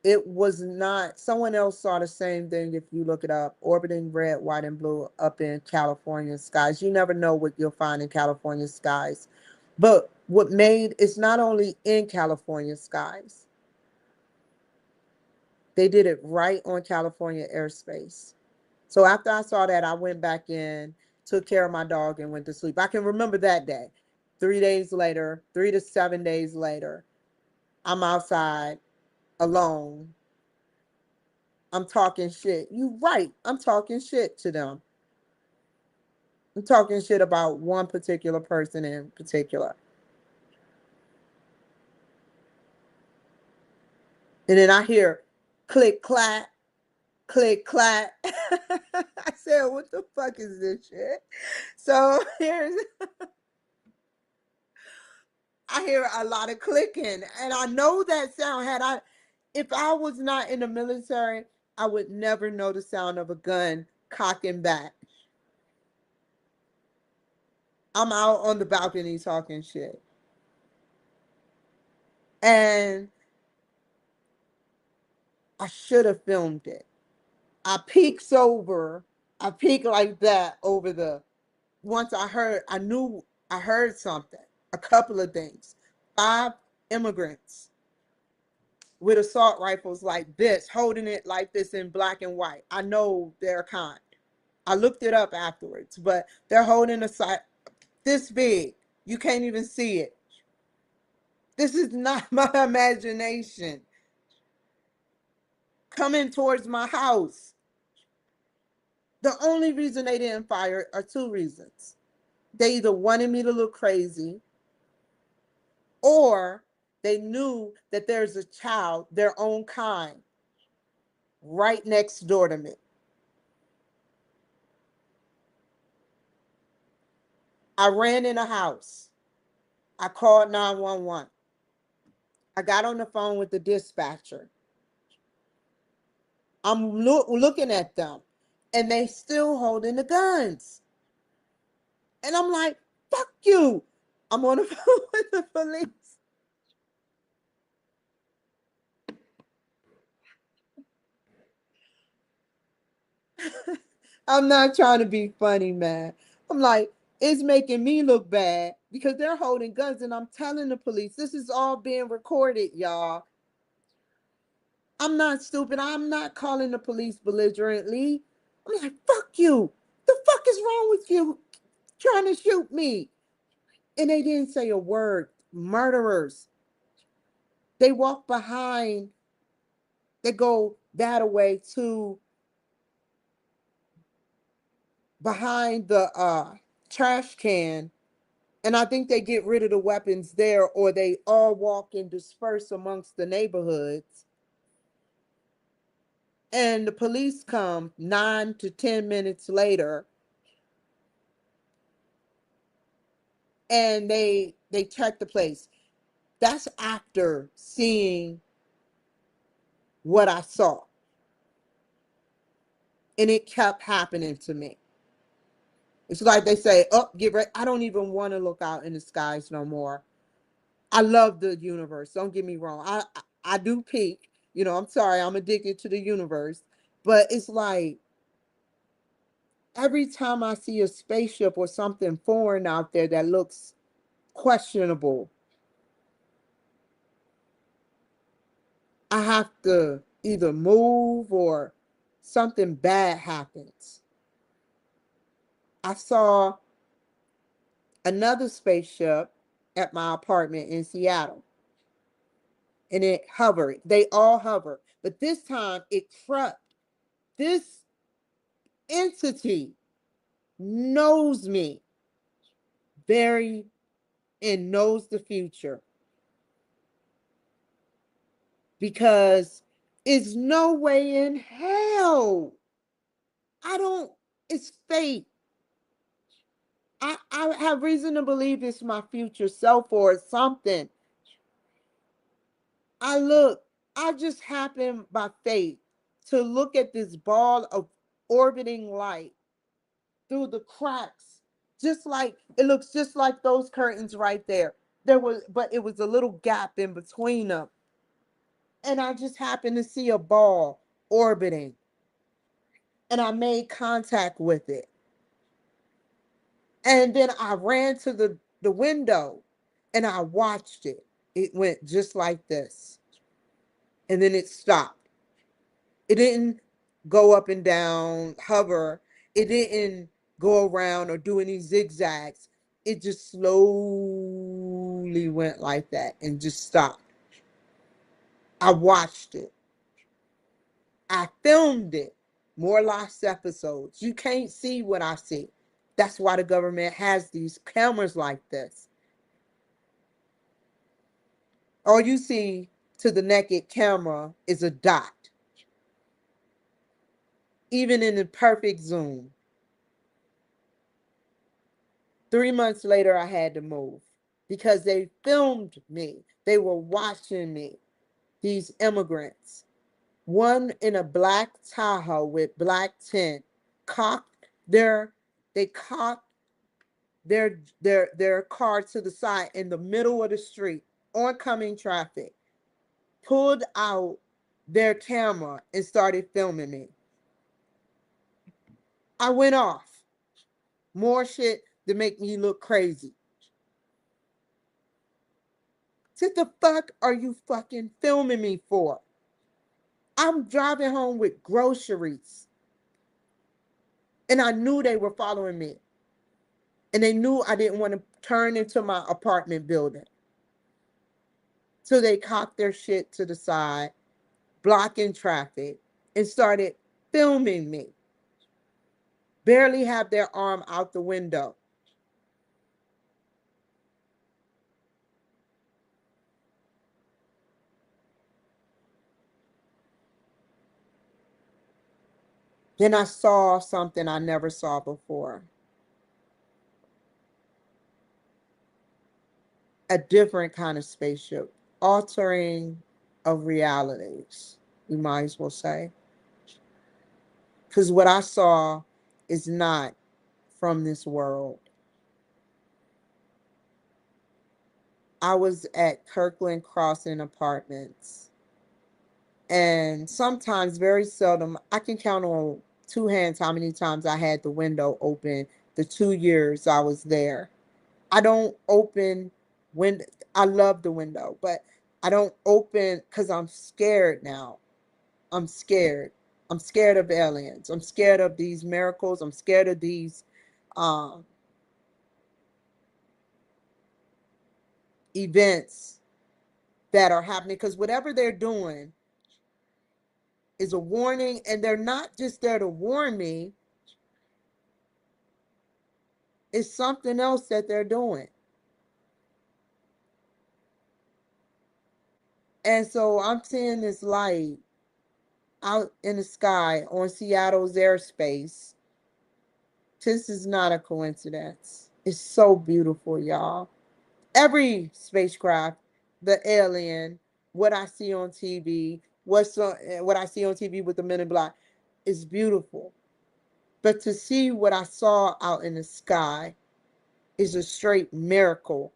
S1: It was not, someone else saw the same thing if you look it up, orbiting red, white, and blue up in California skies. You never know what you'll find in California skies. But what made, it's not only in California skies, they did it right on California airspace. So after I saw that, I went back in, took care of my dog, and went to sleep. I can remember that day. 3 days later, 3 to 7 days later, I'm outside alone. I'm talking shit. You right. I'm talking shit to them. I'm talking shit about one particular person in particular. And then I hear click clack, click clack. I said, what the fuck is this shit? So I hear a lot of clicking. And I know that sound. If I was not in the military, I would never know the sound of a gun cocking back. I'm out on the balcony talking shit. And I should have filmed it. I peeked over. I peeked like that over the once I knew I heard something, a couple of things. 5 immigrants with assault rifles like this, holding it like this in black and white. I know their kind. I looked it up afterwards, but they're holding a sight this big. You can't even see it. This is not my imagination. Coming towards my house. The only reason they didn't fire are 2 reasons. They either wanted me to look crazy, or they knew that there's a child, their own kind, right next door to me. I ran in a house. I called 911. I got on the phone with the dispatcher. I'm looking at them, and they still holding the guns. And I'm like, fuck you. I'm on the phone with the police. I'm not trying to be funny, man. I'm like, it's making me look bad because they're holding guns, and I'm telling the police, this is all being recorded, y'all. I'm not stupid. I'm not calling the police belligerently. I'm like, fuck you. The fuck is wrong with you trying to shoot me? And they didn't say a word. Murderers. They walk behind, they go that away to behind the trash can. And I think they get rid of the weapons there, or they all walk and disperse amongst the neighborhoods. And the police come 9 to 10 minutes later, and they check the place. That's after seeing what I saw. And it kept happening to me. It's like they say, oh, get ready. I don't even want to look out in the skies no more. I love the universe. Don't get me wrong. I do peek. You know, I'm sorry, I'm addicted to the universe. But it's like every time I see a spaceship or something foreign out there that looks questionable, I have to either move or something bad happens. I saw another spaceship at my apartment in Seattle, and it hovered. They all hover, but this time it crept. This entity knows me very and knows the future, because it's no way in hell. I don't, it's fate. I have reason to believe it's my future self or something. I look, I just happened by fate to look at this ball of orbiting light through the cracks, just like it looks just like those curtains right there. There was, but it was a little gap in between them. And I just happened to see a ball orbiting, and I made contact with it. And then I ran to the window and I watched it. It went just like this. And then it stopped. It didn't go up and down, hover. It didn't go around or do any zigzags. It just slowly went like that and just stopped. I watched it. I filmed it. More lost episodes. You can't see what I see. That's why the government has these cameras like this. All you see to the naked camera is a dot, even in the perfect zoom. 3 months later, I had to move because they filmed me. They were watching me, these immigrants. One in a black Tahoe with black tint, cocked their, they cocked their car to the side in the middle of the street, oncoming traffic, pulled out their camera and started filming me. I went off. More shit. to make me look crazy. What the fuck are you fucking filming me for? I'm driving home with groceries. And I knew they were following me. And they knew I didn't want to turn into my apartment building. So they cocked their shit to the side, blocking traffic, and started filming me. Barely have their arm out the window. Then I saw something I never saw before. A different kind of spaceship, altering of realities, you might as well say. Because what I saw is not from this world. I was at Kirkland Crossing Apartments. And sometimes, very seldom, I can count on two hands how many times I had the window open the 2 years I was there. I don't open when I love the window, but I don't open because I'm scared now. I'm scared. I'm scared of aliens. I'm scared of these miracles. I'm scared of these um, events that are happening, because whatever they're doing is a warning, and they're not just there to warn me. It's something else that they're doing. And so I'm seeing this light out in the sky on Seattle's airspace. This is not a coincidence. It's so beautiful, y'all. Every spacecraft, the alien, what I see on TV, what I see on TV with the Men in Black is beautiful. But to see what I saw out in the sky is a straight miracle.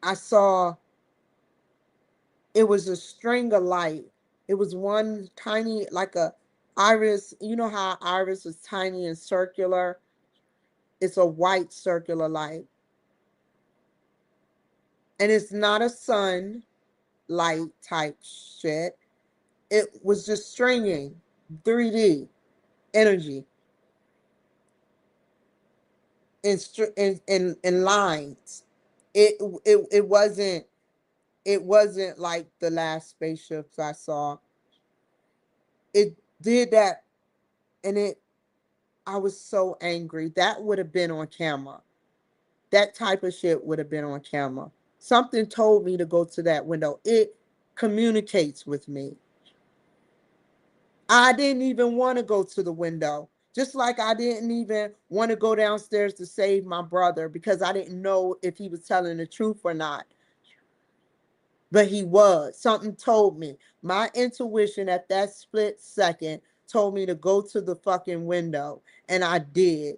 S1: I saw it was a string of light. It was one tiny, like a iris. You know how iris is tiny and circular? It's a white circular light. And it's not a sun light type shit. It was just stringing 3D energy in lines. It, it wasn't like the last spaceships I saw. It did that, and I was so angry. That would have been on camera. That type of shit would have been on camera. Something told me to go to that window. It communicates with me. I didn't even want to go to the window. Just like I didn't even want to go downstairs to save my brother because I didn't know if he was telling the truth or not. But he was. Something told me. My intuition at that split second told me to go to the fucking window. And I did.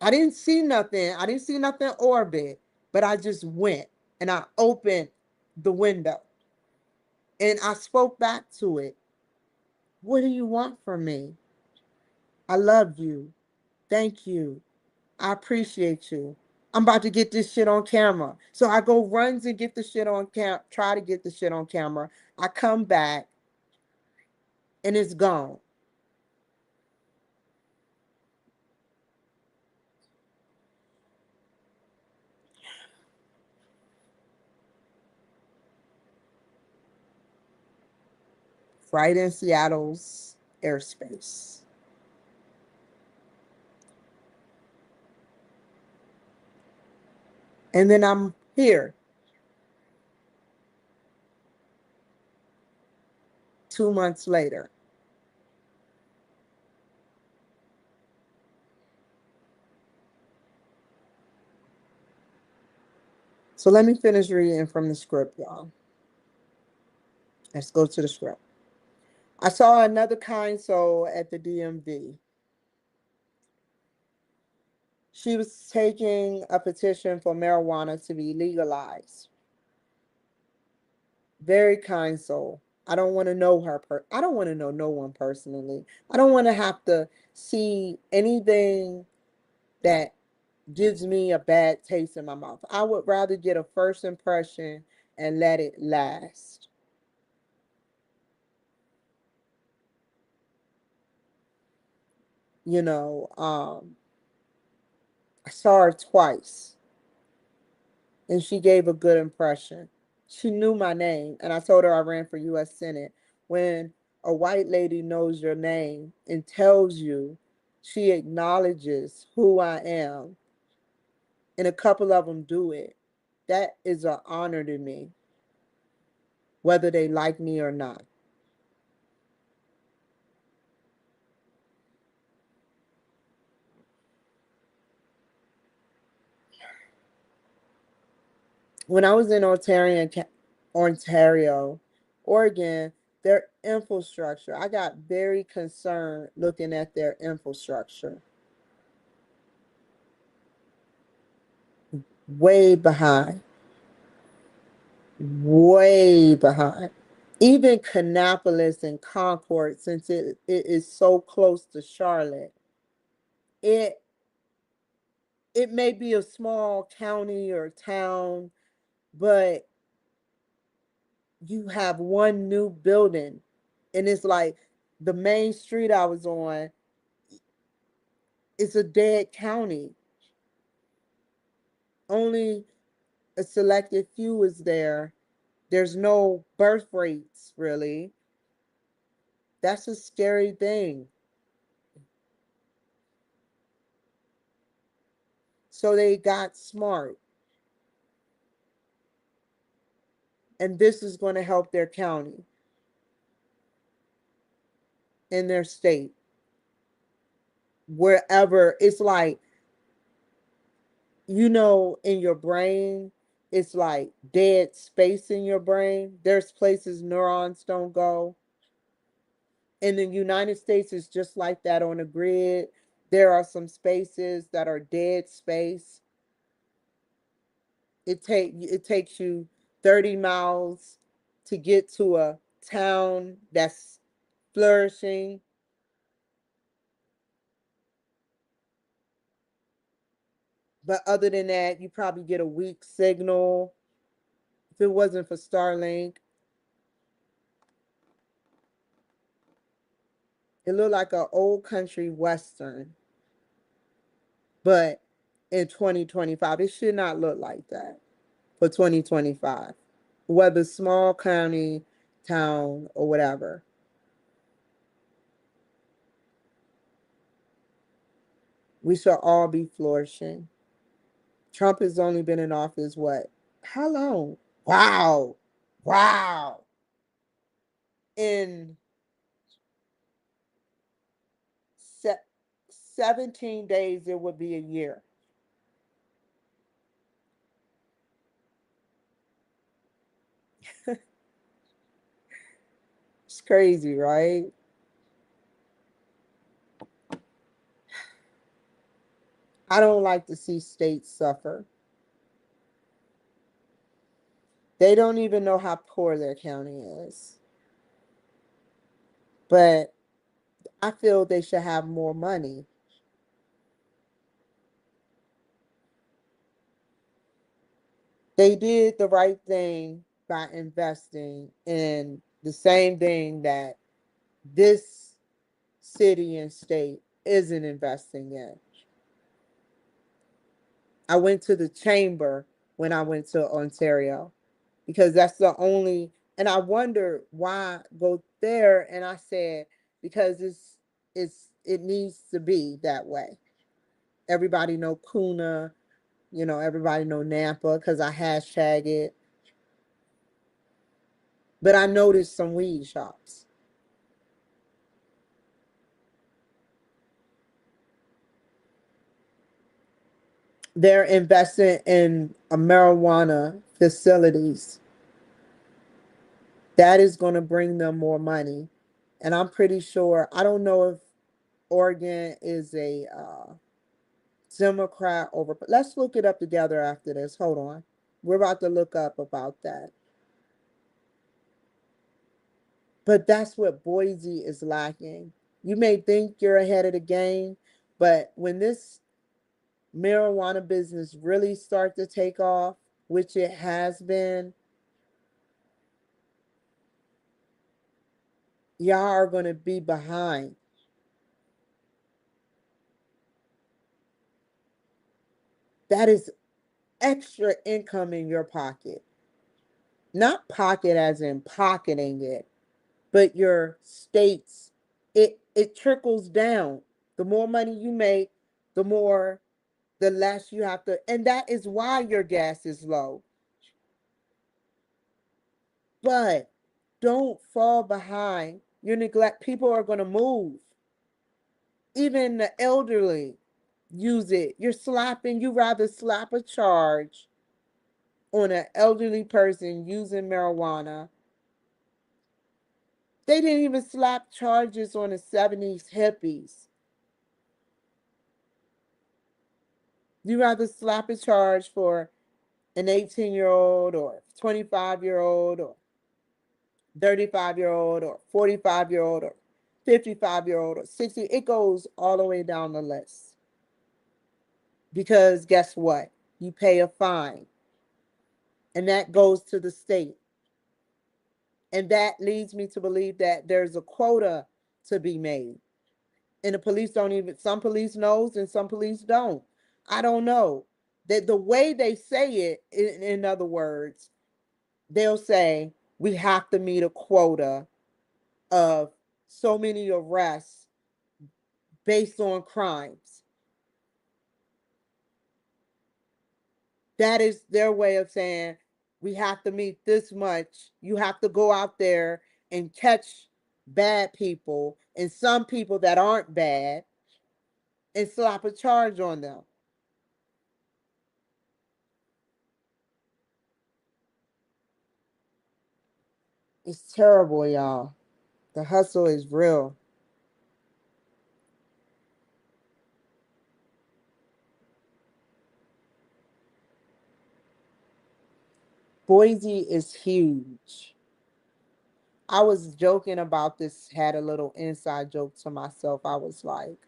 S1: I didn't see nothing. I didn't see nothing orbit. But I just went and I opened the window. And I spoke back to it. What do you want from me? I love you. Thank you. I appreciate you. I'm about to get this shit on camera. So I go runs and get the shit on try to get the shit on camera. I come back and it's gone. Right in Seattle's airspace. And then I'm here 2 months later. So let me finish reading from the script, y'all. Let's go to the script. I saw another kind soul at the DMV. She was taking a petition for marijuana to be legalized. Very kind soul. I don't want to know her. I don't want to know no one personally. I don't want to have to see anything that gives me a bad taste in my mouth. I would rather get a first impression and let it last. You know, I saw her twice and she gave a good impression. She knew my name, and I told her I ran for US Senate. When a white lady knows your name and tells you, she acknowledges who I am, and a couple of them do it. That is an honor to me, whether they like me or not. When I was in Ontario, Oregon, their infrastructure, I got very concerned looking at their infrastructure. Way behind, way behind. Even Kannapolis and Concord, since it is so close to Charlotte, it it may be a small county or town, but you have one new building, and it's like the main street I was on, it's a dead county. Only a selected few is there. There's no birth rates really. That's a scary thing. So they got smart, and this is going to help their county and their state. Wherever it's like, in your brain, it's like dead space in your brain. There's places neurons don't go. In the United States, it's just like that on a grid. There are some spaces that are dead space. It takes you 30 miles to get to a town that's flourishing. But other than that, you probably get a weak signal. If it wasn't for Starlink, it looked like an old country western. But in 2025, it should not look like that for 2025. Whether small county, town, or whatever. We shall all be flourishing. Trump has only been in office, what? How long? Wow. Wow. In se- 17 days, it would be a year. It's crazy, right? I don't like to see states suffer. They don't even know how poor their county is. But I feel they should have more money. They did the right thing by investing in the same thing that this city and state isn't investing in. I went to the chamber when I went to Ontario because that's the only, and I wonder why go there. And I said, because it needs to be that way. Everybody know Kuna, everybody know Nampa because I hashtag it. But I noticed some weed shops. They're investing in a marijuana facilities. That is going to bring them more money. And I'm pretty sure, I don't know if Oregon is a Democrat over. Let's look it up together after this. Hold on. We're about to look up about that. But that's what Boise is lacking. You may think you're ahead of the game, but when this marijuana business really start to take off, which it has been, y'all are going to be behind. That is extra income in your pocket. Not pocket as in pocketing it, but your states, it trickles down. The more money you make, the less you have to, and that is why your gas is low. But don't fall behind. You neglect, people are going to move. Even the elderly use it. You rather slap a charge on an elderly person using marijuana. They didn't even slap charges on the 70s hippies. You rather slap a charge for an 18-year-old or 25-year-old or 35-year-old or 45-year-old or 55-year-old or 60. It goes all the way down the list. Because guess what? You pay a fine, and that goes to the state. And that leads me to believe that there's a quota to be made. And the police don't even, some police knows and some police don't. I don't know. That the way they say it, in other words, they'll say we have to meet a quota of so many arrests based on crimes. That is their way of saying we have to meet this much. You have to go out there and catch bad people and some people that aren't bad and slap a charge on them. It's terrible, y'all. The hustle is real. Boise is huge. I was joking about this, had a little inside joke to myself. I was like,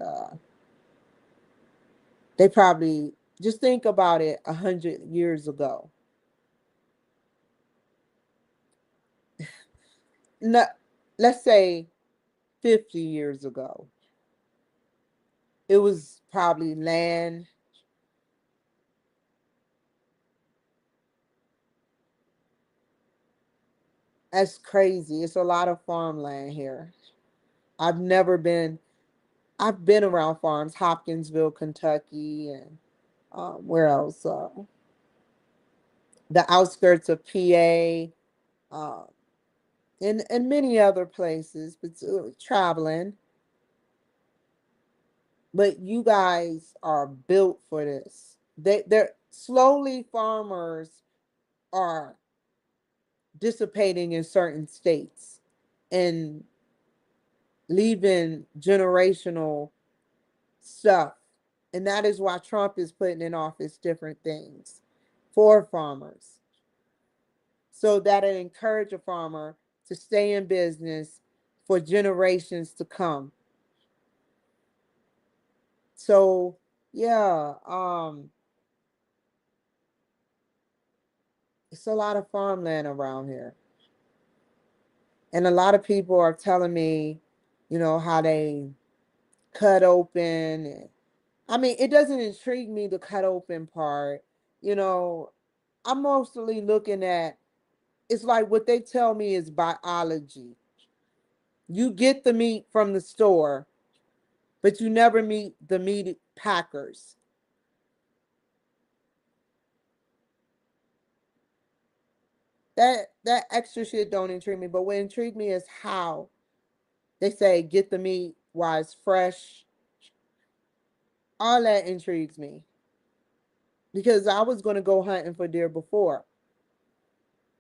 S1: they probably, just think about it, 100 years ago. No, let's say 50 years ago. It was probably land. That's crazy. It's a lot of farmland here. I've never been, I've been around farms, Hopkinsville, Kentucky, and where else? The outskirts of PA, uh, and many other places, but traveling. But you guys are built for this. They're slowly, farmers are dissipating in certain states and leaving generational stuff. And that is why Trump is putting in office different things for farmers. So that it encourage a farmer to stay in business for generations to come. So yeah, it's a lot of farmland around here. And a lot of people are telling me, how they cut open. I mean, it doesn't intrigue me, the cut open part. You know, I'm mostly looking at, it's like what they tell me is biology. You get the meat from the store, but you never meet the meat packers. That extra shit don't intrigue me, but what intrigued me is how they say get the meat while it's fresh. All that intrigues me because I was going to go hunting for deer before.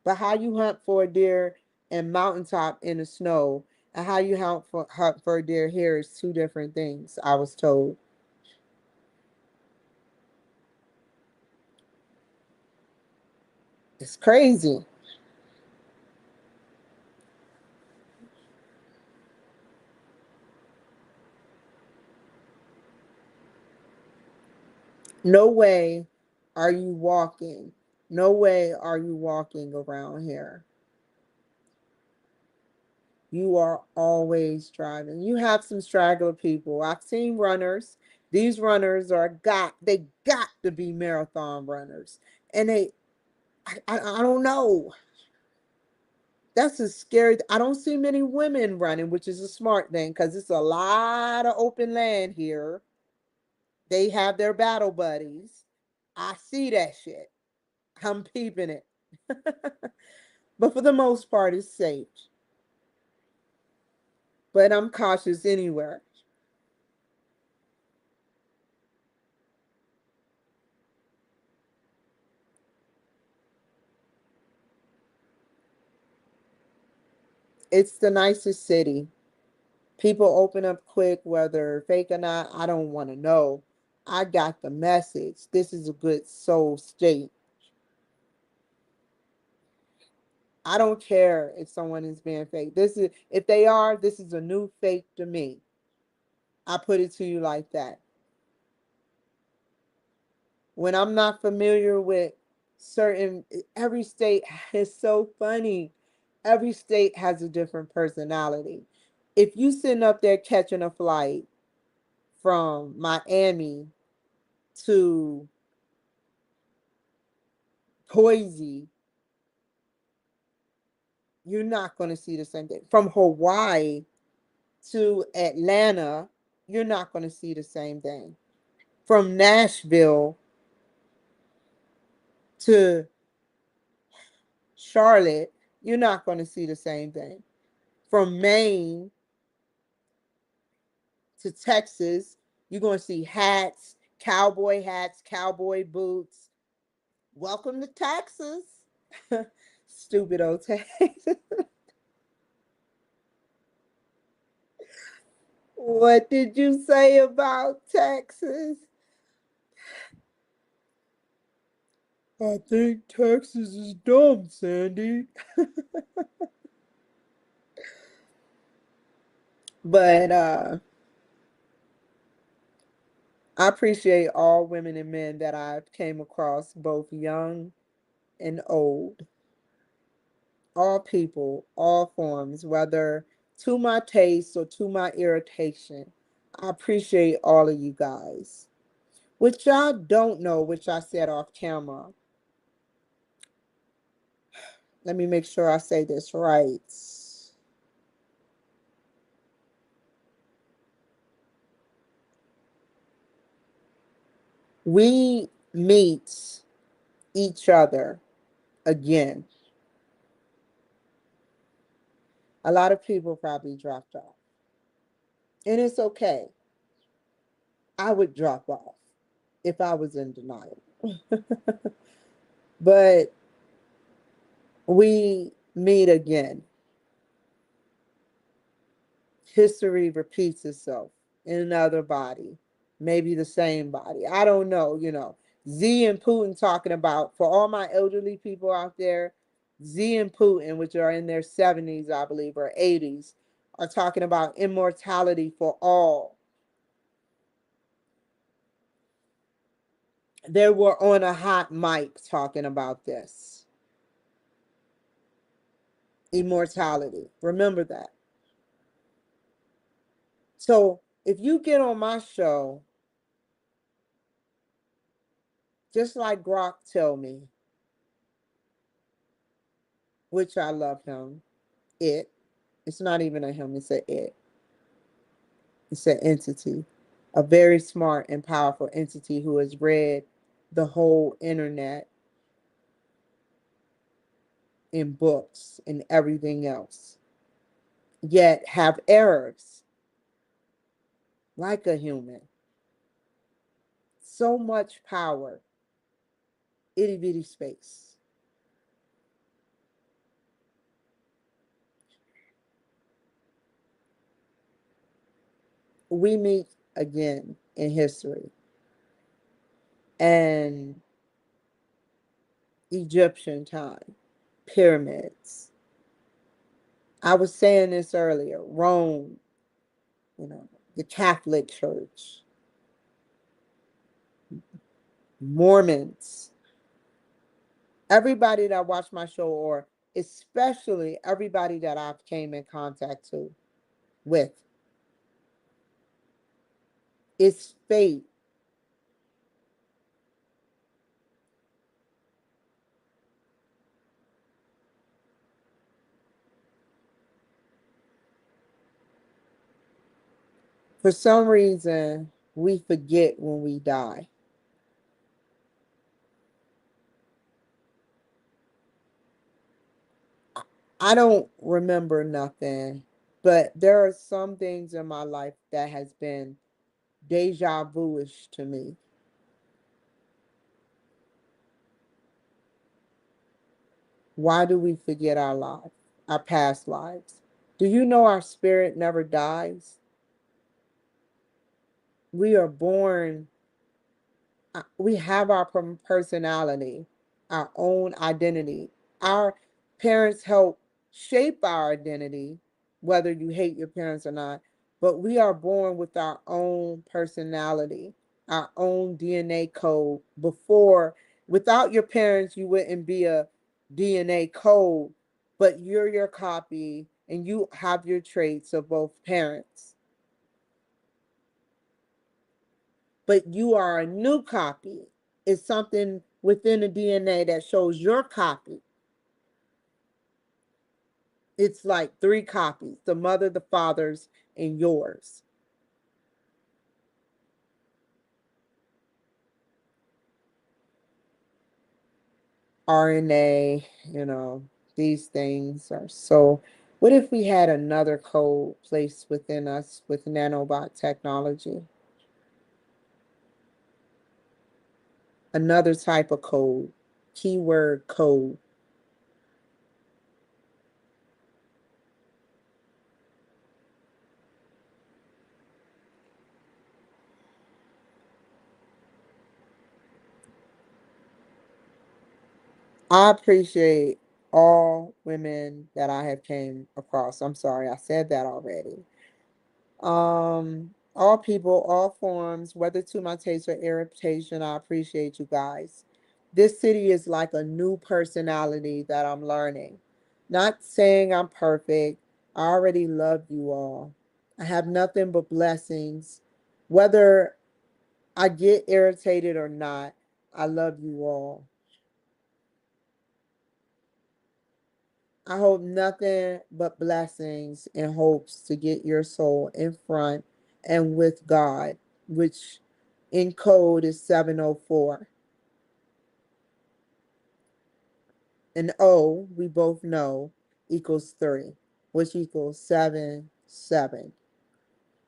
S1: But how you hunt for a deer in mountaintop in the snow and how you hunt for a deer here is two different things, I was told. It's crazy. No way are you walking. No way are you walking around here. You are always driving. You have some straggler people. I've seen runners. These runners they got to be marathon runners. And I don't know. That's a scary. I don't see many women running, which is a smart thing because it's a lot of open land here. They have their battle buddies. I see that shit. I'm peeping it. But for the most part, it's safe. But I'm cautious anywhere. It's the nicest city. People open up quick, whether fake or not. I don't want to know. I got the message. This is a good soul state. I don't care if someone is being fake. If they are, this is a new fake to me. I put it to you like that. When I'm not familiar with certain, every state is so funny. Every state has a different personality. If you sitting up there catching a flight from Miami to Boise, you're not going to see the same thing. From Hawaii to Atlanta, you're not going to see the same thing. From Nashville to Charlotte, you're not going to see the same thing. From Maine to Texas, you're going to see hats, cowboy boots. Welcome to Texas. Stupid old Texas. What did you say about Texas? I think Texas is dumb, Sandy. But I appreciate all women and men that I've came across, both young and old, all people, all forms, whether to my taste or to my irritation. I appreciate all of you guys. Which y'all don't know, which I said off camera. Let me make sure I say this right. We meet each other again. A lot of people probably dropped off. And it's okay. I would drop off if I was in denial. But we meet again. History repeats itself in another body, maybe the same body. I don't know. Z and Putin talking about, for all my elderly people out there, Z and Putin, which are in their 70s, I believe, or 80s, are talking about immortality for all. They were on a hot mic talking about this. Immortality. Remember that. So if you get on my show, just like Grok tell me, which I love him, it's not even a him, it's a it. It's an entity, a very smart and powerful entity who has read the whole internet in books and everything else, yet have errors like a human. So much power, itty bitty space. We meet again in history. And Egyptian time, pyramids. I was saying this earlier, Rome, the Catholic Church, Mormons, everybody that watched my show, or especially everybody that I've came in contact with. It's fate. For some reason, we forget when we die. I don't remember nothing, but there are some things in my life that has been deja vu-ish to me. Why do we forget our lives, our past lives? Do you know our spirit never dies? We are born, we have our personality, our own identity. Our parents help shape our identity, whether you hate your parents or not, but we are born with our own personality, our own DNA code. Without your parents, you wouldn't be a DNA code, but you're your copy and you have your traits of both parents. But you are a new copy. It's something within the DNA that shows your copy. It's like three copies: the mother, the father's, and yours. RNA, these things are so. What if we had another code placed within us with nanobot technology? Another type of code, keyword code. I appreciate all women that I have came across. I'm sorry, I said that already. All people, all forms, whether to my taste or irritation, I appreciate you guys. This city is like a new personality that I'm learning. Not saying I'm perfect. I already love you all. I have nothing but blessings. Whether I get irritated or not, I love you all. I hope nothing but blessings and hopes to get your soul in front and with God, which in code is 704. And O, we both know, equals 3, which equals 7, 7,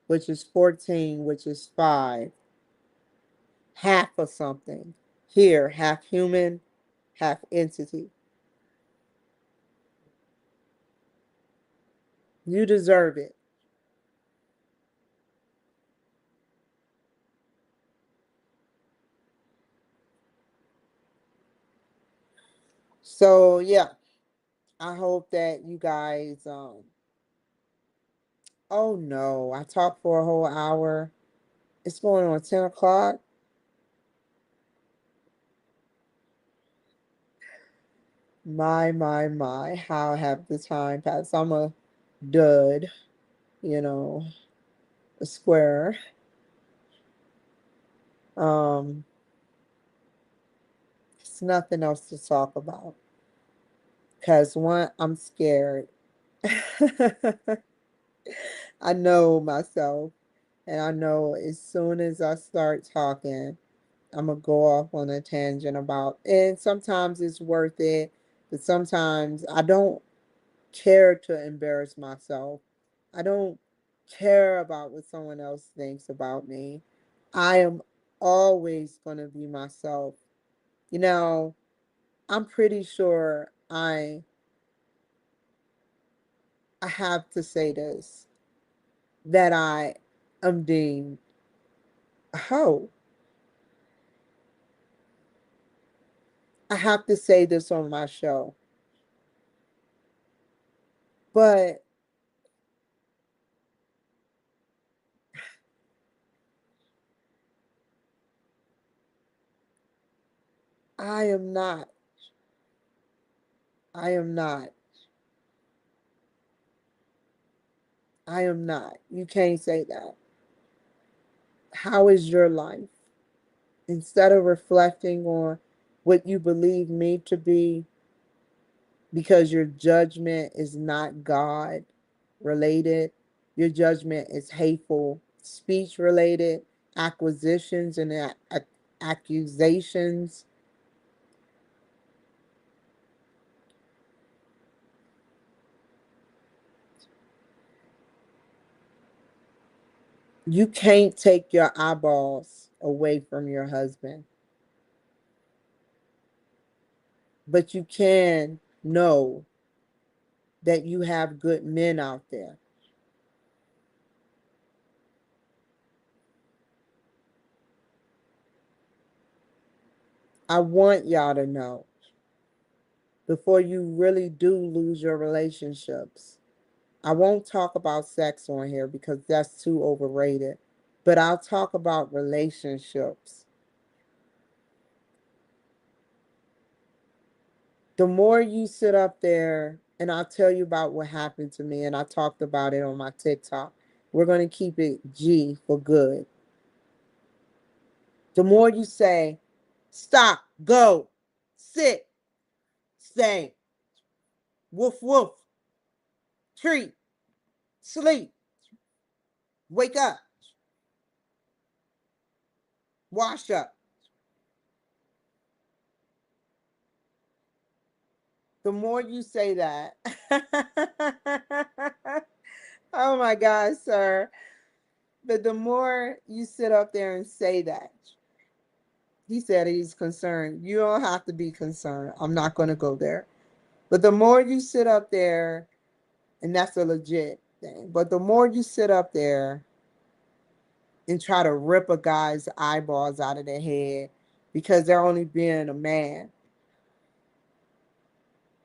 S1: which is 14, which is 5, half of something. Here, half human, half entity. You deserve it. So, yeah, I hope that you guys, oh no, I talked for a whole hour. It's going on 10 o'clock. My, how have the time passed? I'm a dud, you know, a square. Um, it's nothing else to talk about. Because one, I'm scared. I know myself, and I know as soon as I start talking, I'm gonna go off on a tangent about, and sometimes it's worth it, but sometimes I don't care to embarrass myself. I don't care about what someone else thinks about me. I am always going to be myself. You know, I'm pretty sure I have to say this, that I am deemed a hoe. I have to say this on my show. But I am not. I am not. I am not. You can't say that. How is your life? Instead of reflecting on what you believe me to be, because your judgment is not God related, your judgment is hateful speech related, acquisitions and accusations. You can't take your eyeballs away from your husband, but you can know that you have good men out there. I want y'all to know before you really do lose your relationships. I won't talk about sex on here because that's too overrated, but I'll talk about relationships. The more you sit up there, and I'll tell you about what happened to me, and I talked about it on my TikTok. We're going to keep it G for good. The more you say, stop, go, sit, stay, woof, woof, treat, sleep, wake up, wash up. The more you say that, oh my God, sir. But the more you sit up there and say that, he said he's concerned. You don't have to be concerned. I'm not going to go there. But the more you sit up there, and that's a legit thing, but the more you sit up there and try to rip a guy's eyeballs out of their head because they're only being a man,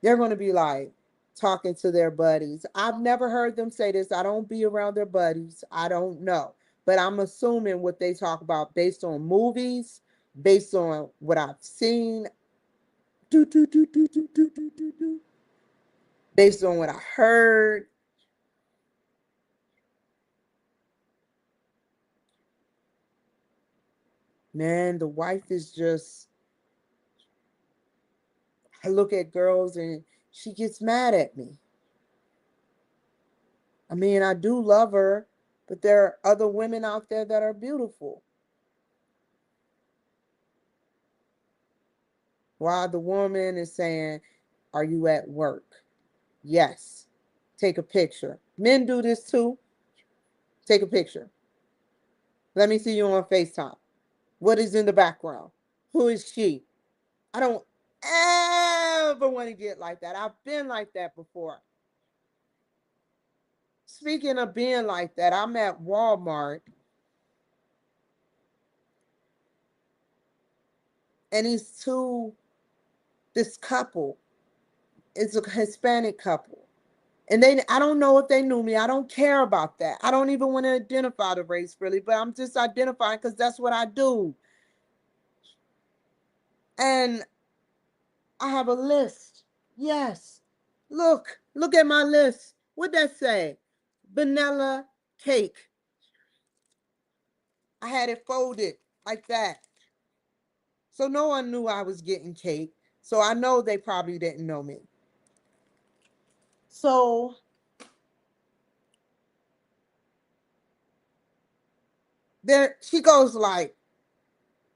S1: they're going to be like talking to their buddies. I've never heard them say this. I don't be around their buddies. I don't know. But I'm assuming what they talk about based on movies, based on what I've seen, do, do, do, do, do, do, do, do, do, based on what I heard. Man, the wife is just, I look at girls and she gets mad at me. I mean, I do love her, but there are other women out there that are beautiful. While the woman is saying, are you at work? Yes. Take a picture. Men do this too. Take a picture. Let me see you on FaceTime. What is in the background? Who is she? I don't ever want to get like that. I've been like that before. Speaking of being like that, I'm at Walmart and this couple, it's a Hispanic couple. And I don't know if they knew me. I don't care about that. I don't even want to identify the race really, but I'm just identifying because that's what I do. And I have a list. Yes. Look at my list. What'd that say? Vanilla cake. I had it folded like that. So no one knew I was getting cake. So I know they probably didn't know me. So there she goes like,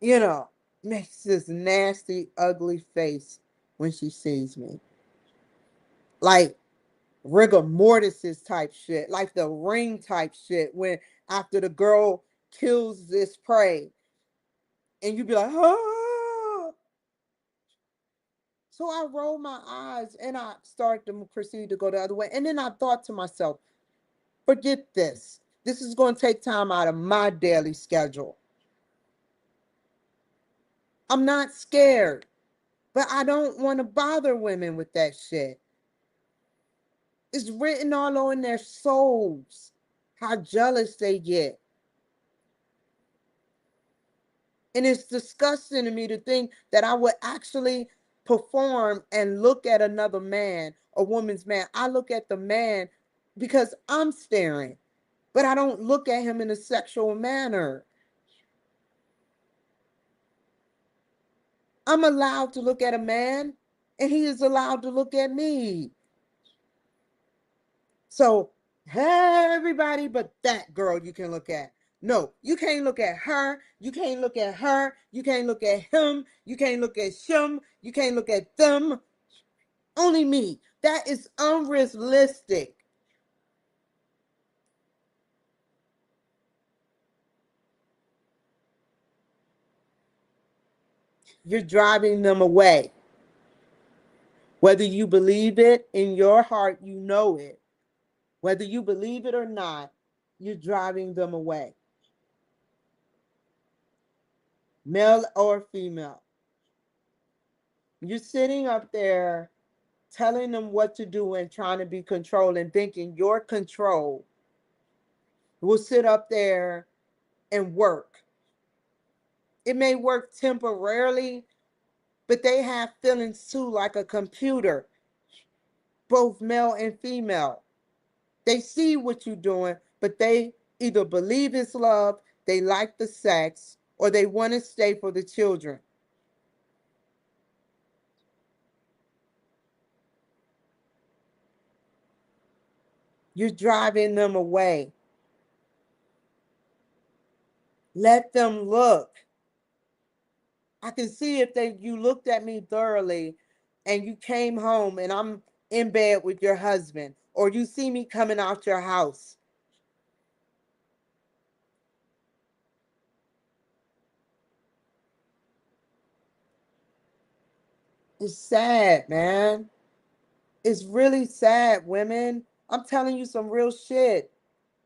S1: you know, makes this nasty, ugly face when she sees me. Like rigor mortis type shit, like the ring type shit when after the girl kills this prey and you be like, ah. So I roll my eyes and I start to proceed to go the other way. And then I thought to myself, forget this. This is going to take time out of my daily schedule. I'm not scared, but I don't want to bother women with that shit. It's written all on their souls, how jealous they get. And it's disgusting to me to think that I would actually perform and look at another man, a woman's man. I look at the man because I'm staring, but I don't look at him in a sexual manner. I'm allowed to look at a man, and he is allowed to look at me. So everybody but that girl you can look at. No, you can't look at her. You can't look at her. You can't look at him. You can't look at him. You can't look at them. Only me. That is unrealistic. You're driving them away. Whether you believe it in your heart, you know it. Whether you believe it or not, you're driving them away. Male or female. You're sitting up there telling them what to do and trying to be controlled and thinking your control will sit up there and work. It may work temporarily, but they have feelings too, like a computer, both male and female. They see what you're doing, but they either believe it's love, they like the sex, or they want to stay for the children. You're driving them away. Let them look. I can see if you looked at me thoroughly and you came home and I'm in bed with your husband, or you see me coming out your house. It's sad, man. It's really sad, women. I'm telling you some real shit.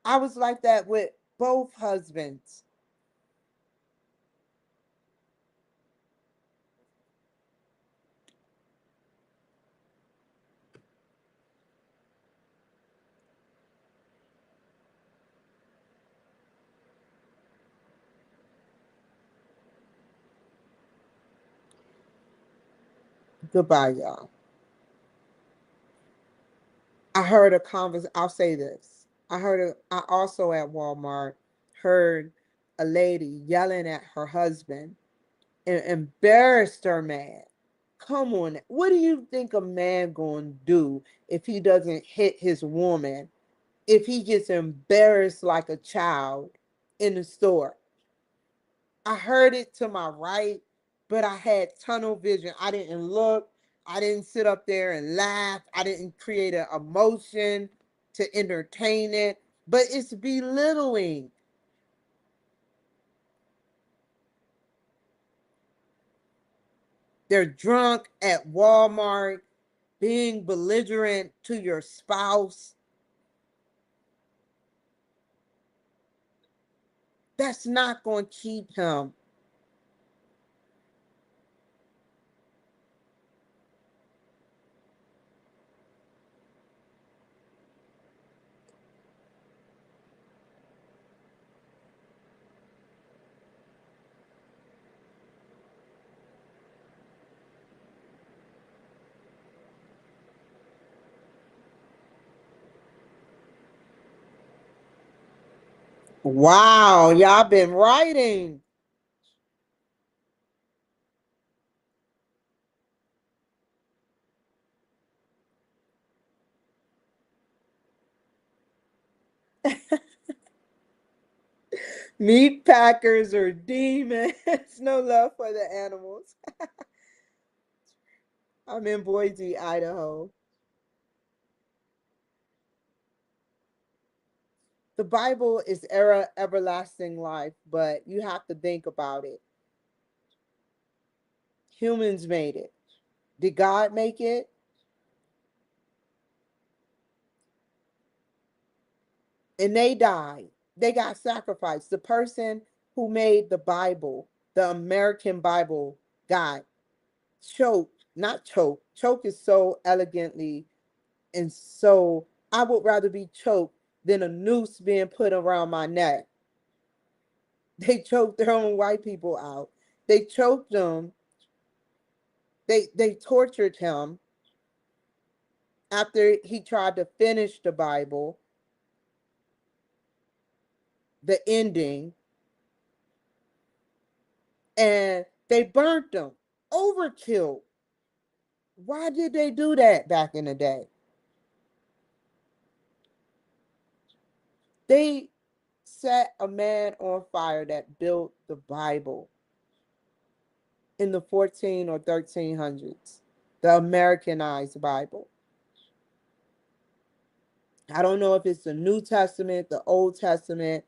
S1: I was like that with both husbands. Goodbye, y'all. I heard a conversation. I'll say this. I also at Walmart heard a lady yelling at her husband and embarrassed her man. Come on. What do you think a man going to do if he doesn't hit his woman? If he gets embarrassed like a child in the store? I heard it to my right, but I had tunnel vision. I didn't look. I didn't sit up there and laugh. I didn't create an emotion to entertain it. But it's belittling. They're drunk at Walmart, being belligerent to your spouse. That's not going to keep him. Wow, y'all been writing. Meat packers are demons. No love for the animals. I'm in Boise, Idaho. The Bible is everlasting life, but you have to think about it. Humans made it. Did God make it? And they died. They got sacrificed. The person who made the Bible, the American Bible, got choked. Not choked. Choke is so elegantly, and so I would rather be choked than a noose being put around my neck. They choked their own white people out. They choked them. They tortured him after he tried to finish the Bible, the ending, and they burnt them. Overkill. Why did they do that back in the day? They set a man on fire that built the Bible in the 14 or 1300s, the Americanized Bible. I don't know if it's the New Testament, the Old Testament.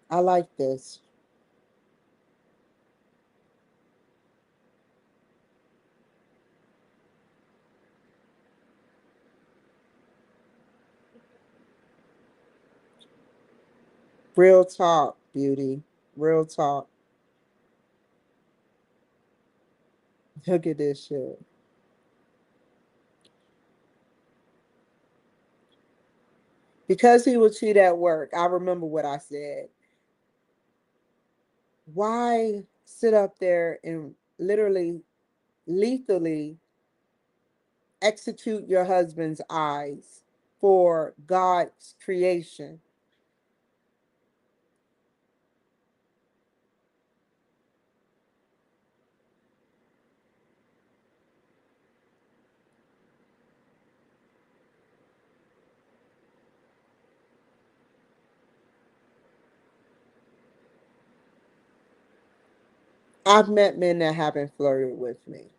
S1: I like this. Real talk, beauty. Real talk. Look at this shit. Because he would cheat at work, I remember what I said. Why sit up there and literally, lethally execute your husband's eyes for God's creation? I've met men that haven't flirted with me,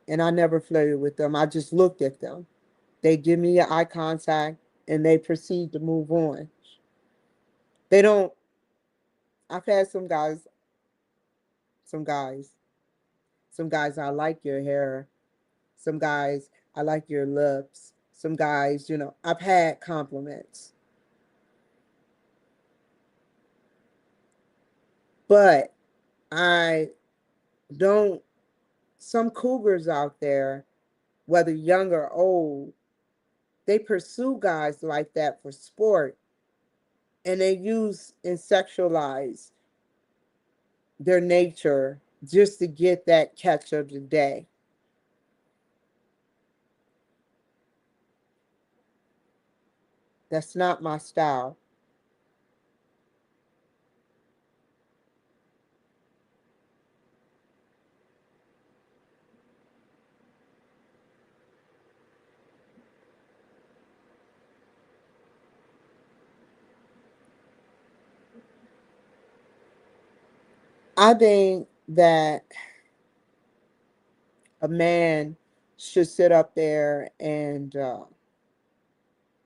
S1: and I never flirted with them. I just looked at them. They give me eye contact and they proceed to move on. They don't. I've had some guys, some guys, I like your hair. Some guys, I like your lips. Some guys, I've had compliments. But I don't, some cougars out there, whether young or old, they pursue guys like that for sport, and they use and sexualize their nature just to get that catch of the day. That's not my style. I think that a man should sit up there and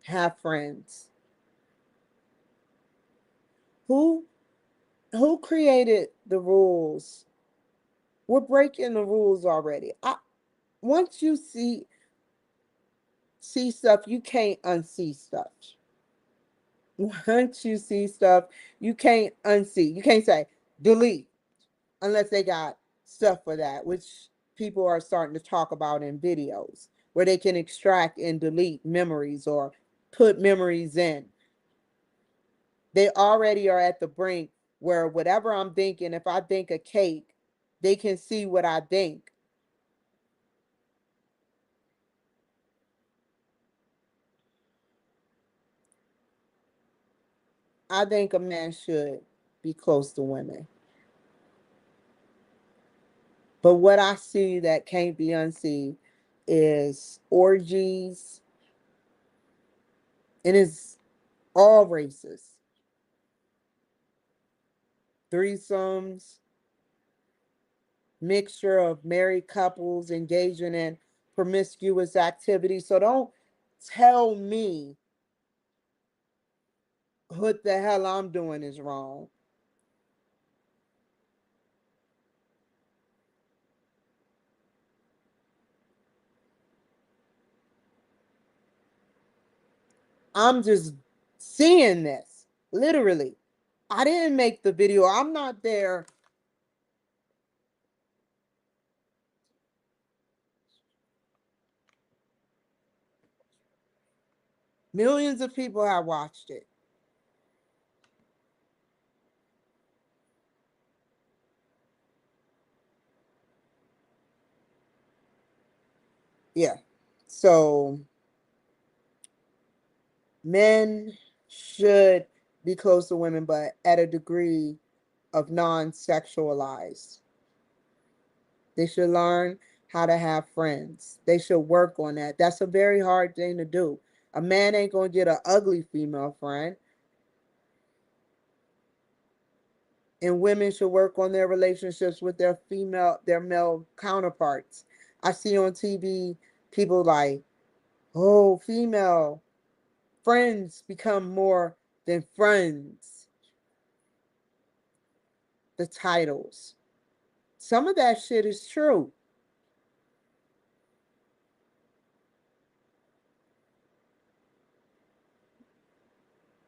S1: have friends. Who who created the rules? We're breaking the rules already. Once you see stuff, you can't unsee stuff. Once you see stuff, you can't unsee. You can't say delete unless they got stuff for that, which people are starting to talk about in videos where they can extract and delete memories or put memories in. They already are at the brink where whatever I'm thinking, if I think a cake, they can see what I think. I think a man should be close to women. But what I see that can't be unseen is orgies, and it's all races, threesomes, mixture of married couples engaging in promiscuous activity. So don't tell me what the hell I'm doing is wrong. I'm just seeing this, literally. I didn't make the video. I'm not there Millions of people have watched it. Yeah. So men should be close to women, but at a degree of non-sexualized. They should learn how to have friends. They should work on that. That's a very hard thing to do. A man ain't gonna get an ugly female friend. And women should work on their relationships with their male counterparts. I see on TV people like, oh, female friends become more than friends. The titles. Some of that shit is true.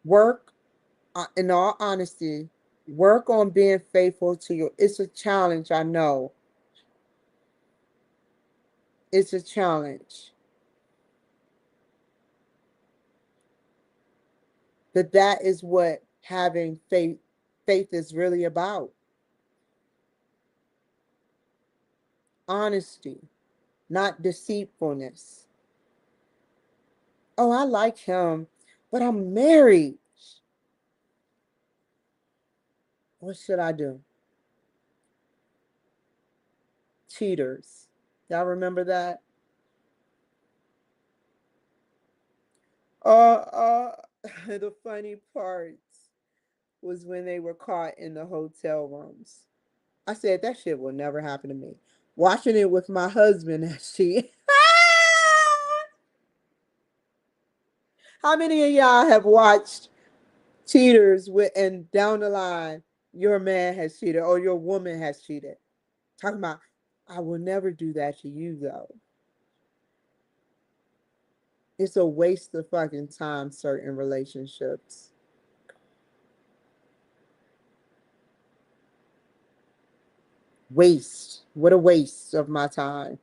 S1: Work, in all honesty, work on being faithful to you. It's a challenge, I know. It's a challenge. But that is what having faith is really about. Honesty, not deceitfulness. Oh, I like him, but I'm married. What should I do? Cheaters. Y'all remember that? Uh, the funny parts was when they were caught in the hotel rooms. I said, that shit will never happen to me. Watching it with my husband, and she. How many of y'all have watched cheaters with, and down the line, your man has cheated or your woman has cheated? Talking about, I will never do that to you, though. It's a waste of fucking time, certain relationships. Waste. What a waste of my time.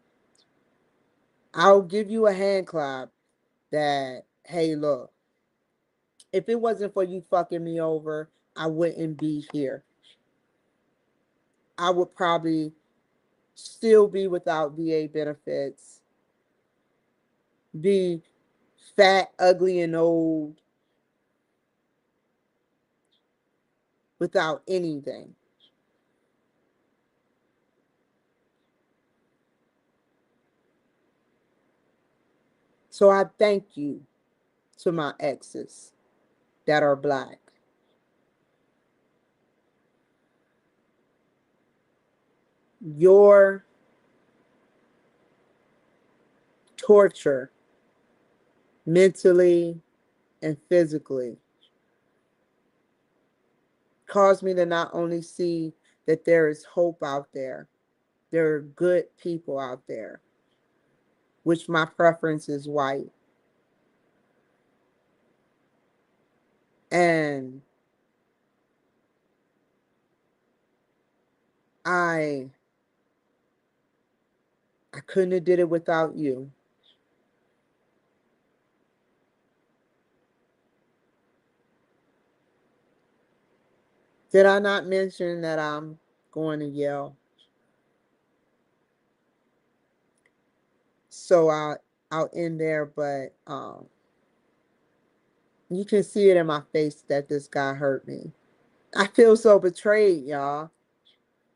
S1: I'll give you a hand clap that, hey, look, if it wasn't for you fucking me over, I wouldn't be here. I would probably still be without VA benefits, be fat, ugly, and old without anything. So I thank you to my exes that are Black. Your torture, mentally and physically, caused me to not only see that there is hope out there are good people out there, which my preference is white. And I I couldn't have did it without you. Did I not mention that I'm going to Yale? So I'll end there, but you can see it in my face that this guy hurt me. I feel so betrayed, y'all.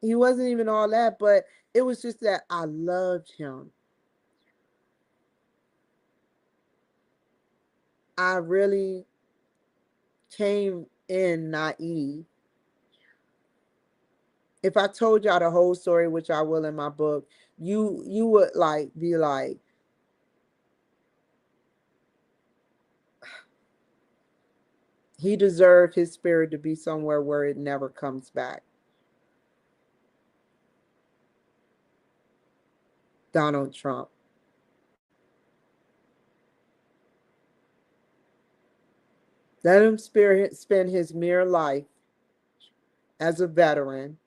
S1: He wasn't even all that, but it was just that I loved him. I really came in naive. If I told y'all the whole story, which I will in my book, you would like be like, he deserved his spirit to be somewhere where it never comes back. Donald Trump. Let him spend his mere life as a veteran,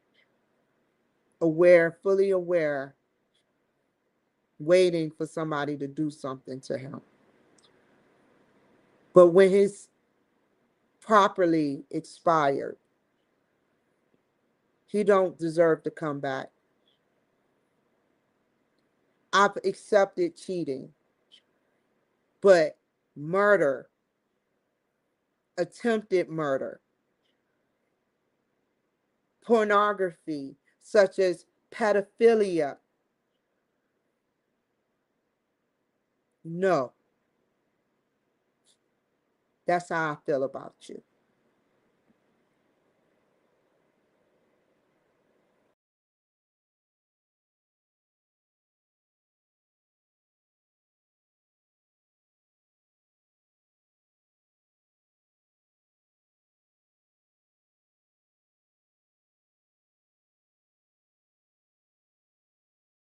S1: aware, fully aware, waiting for somebody to do something to him. But when his properly expired, he don't deserve to come back. I've accepted cheating, but murder, attempted murder, pornography, such as pedophilia, no. That's how I feel about you.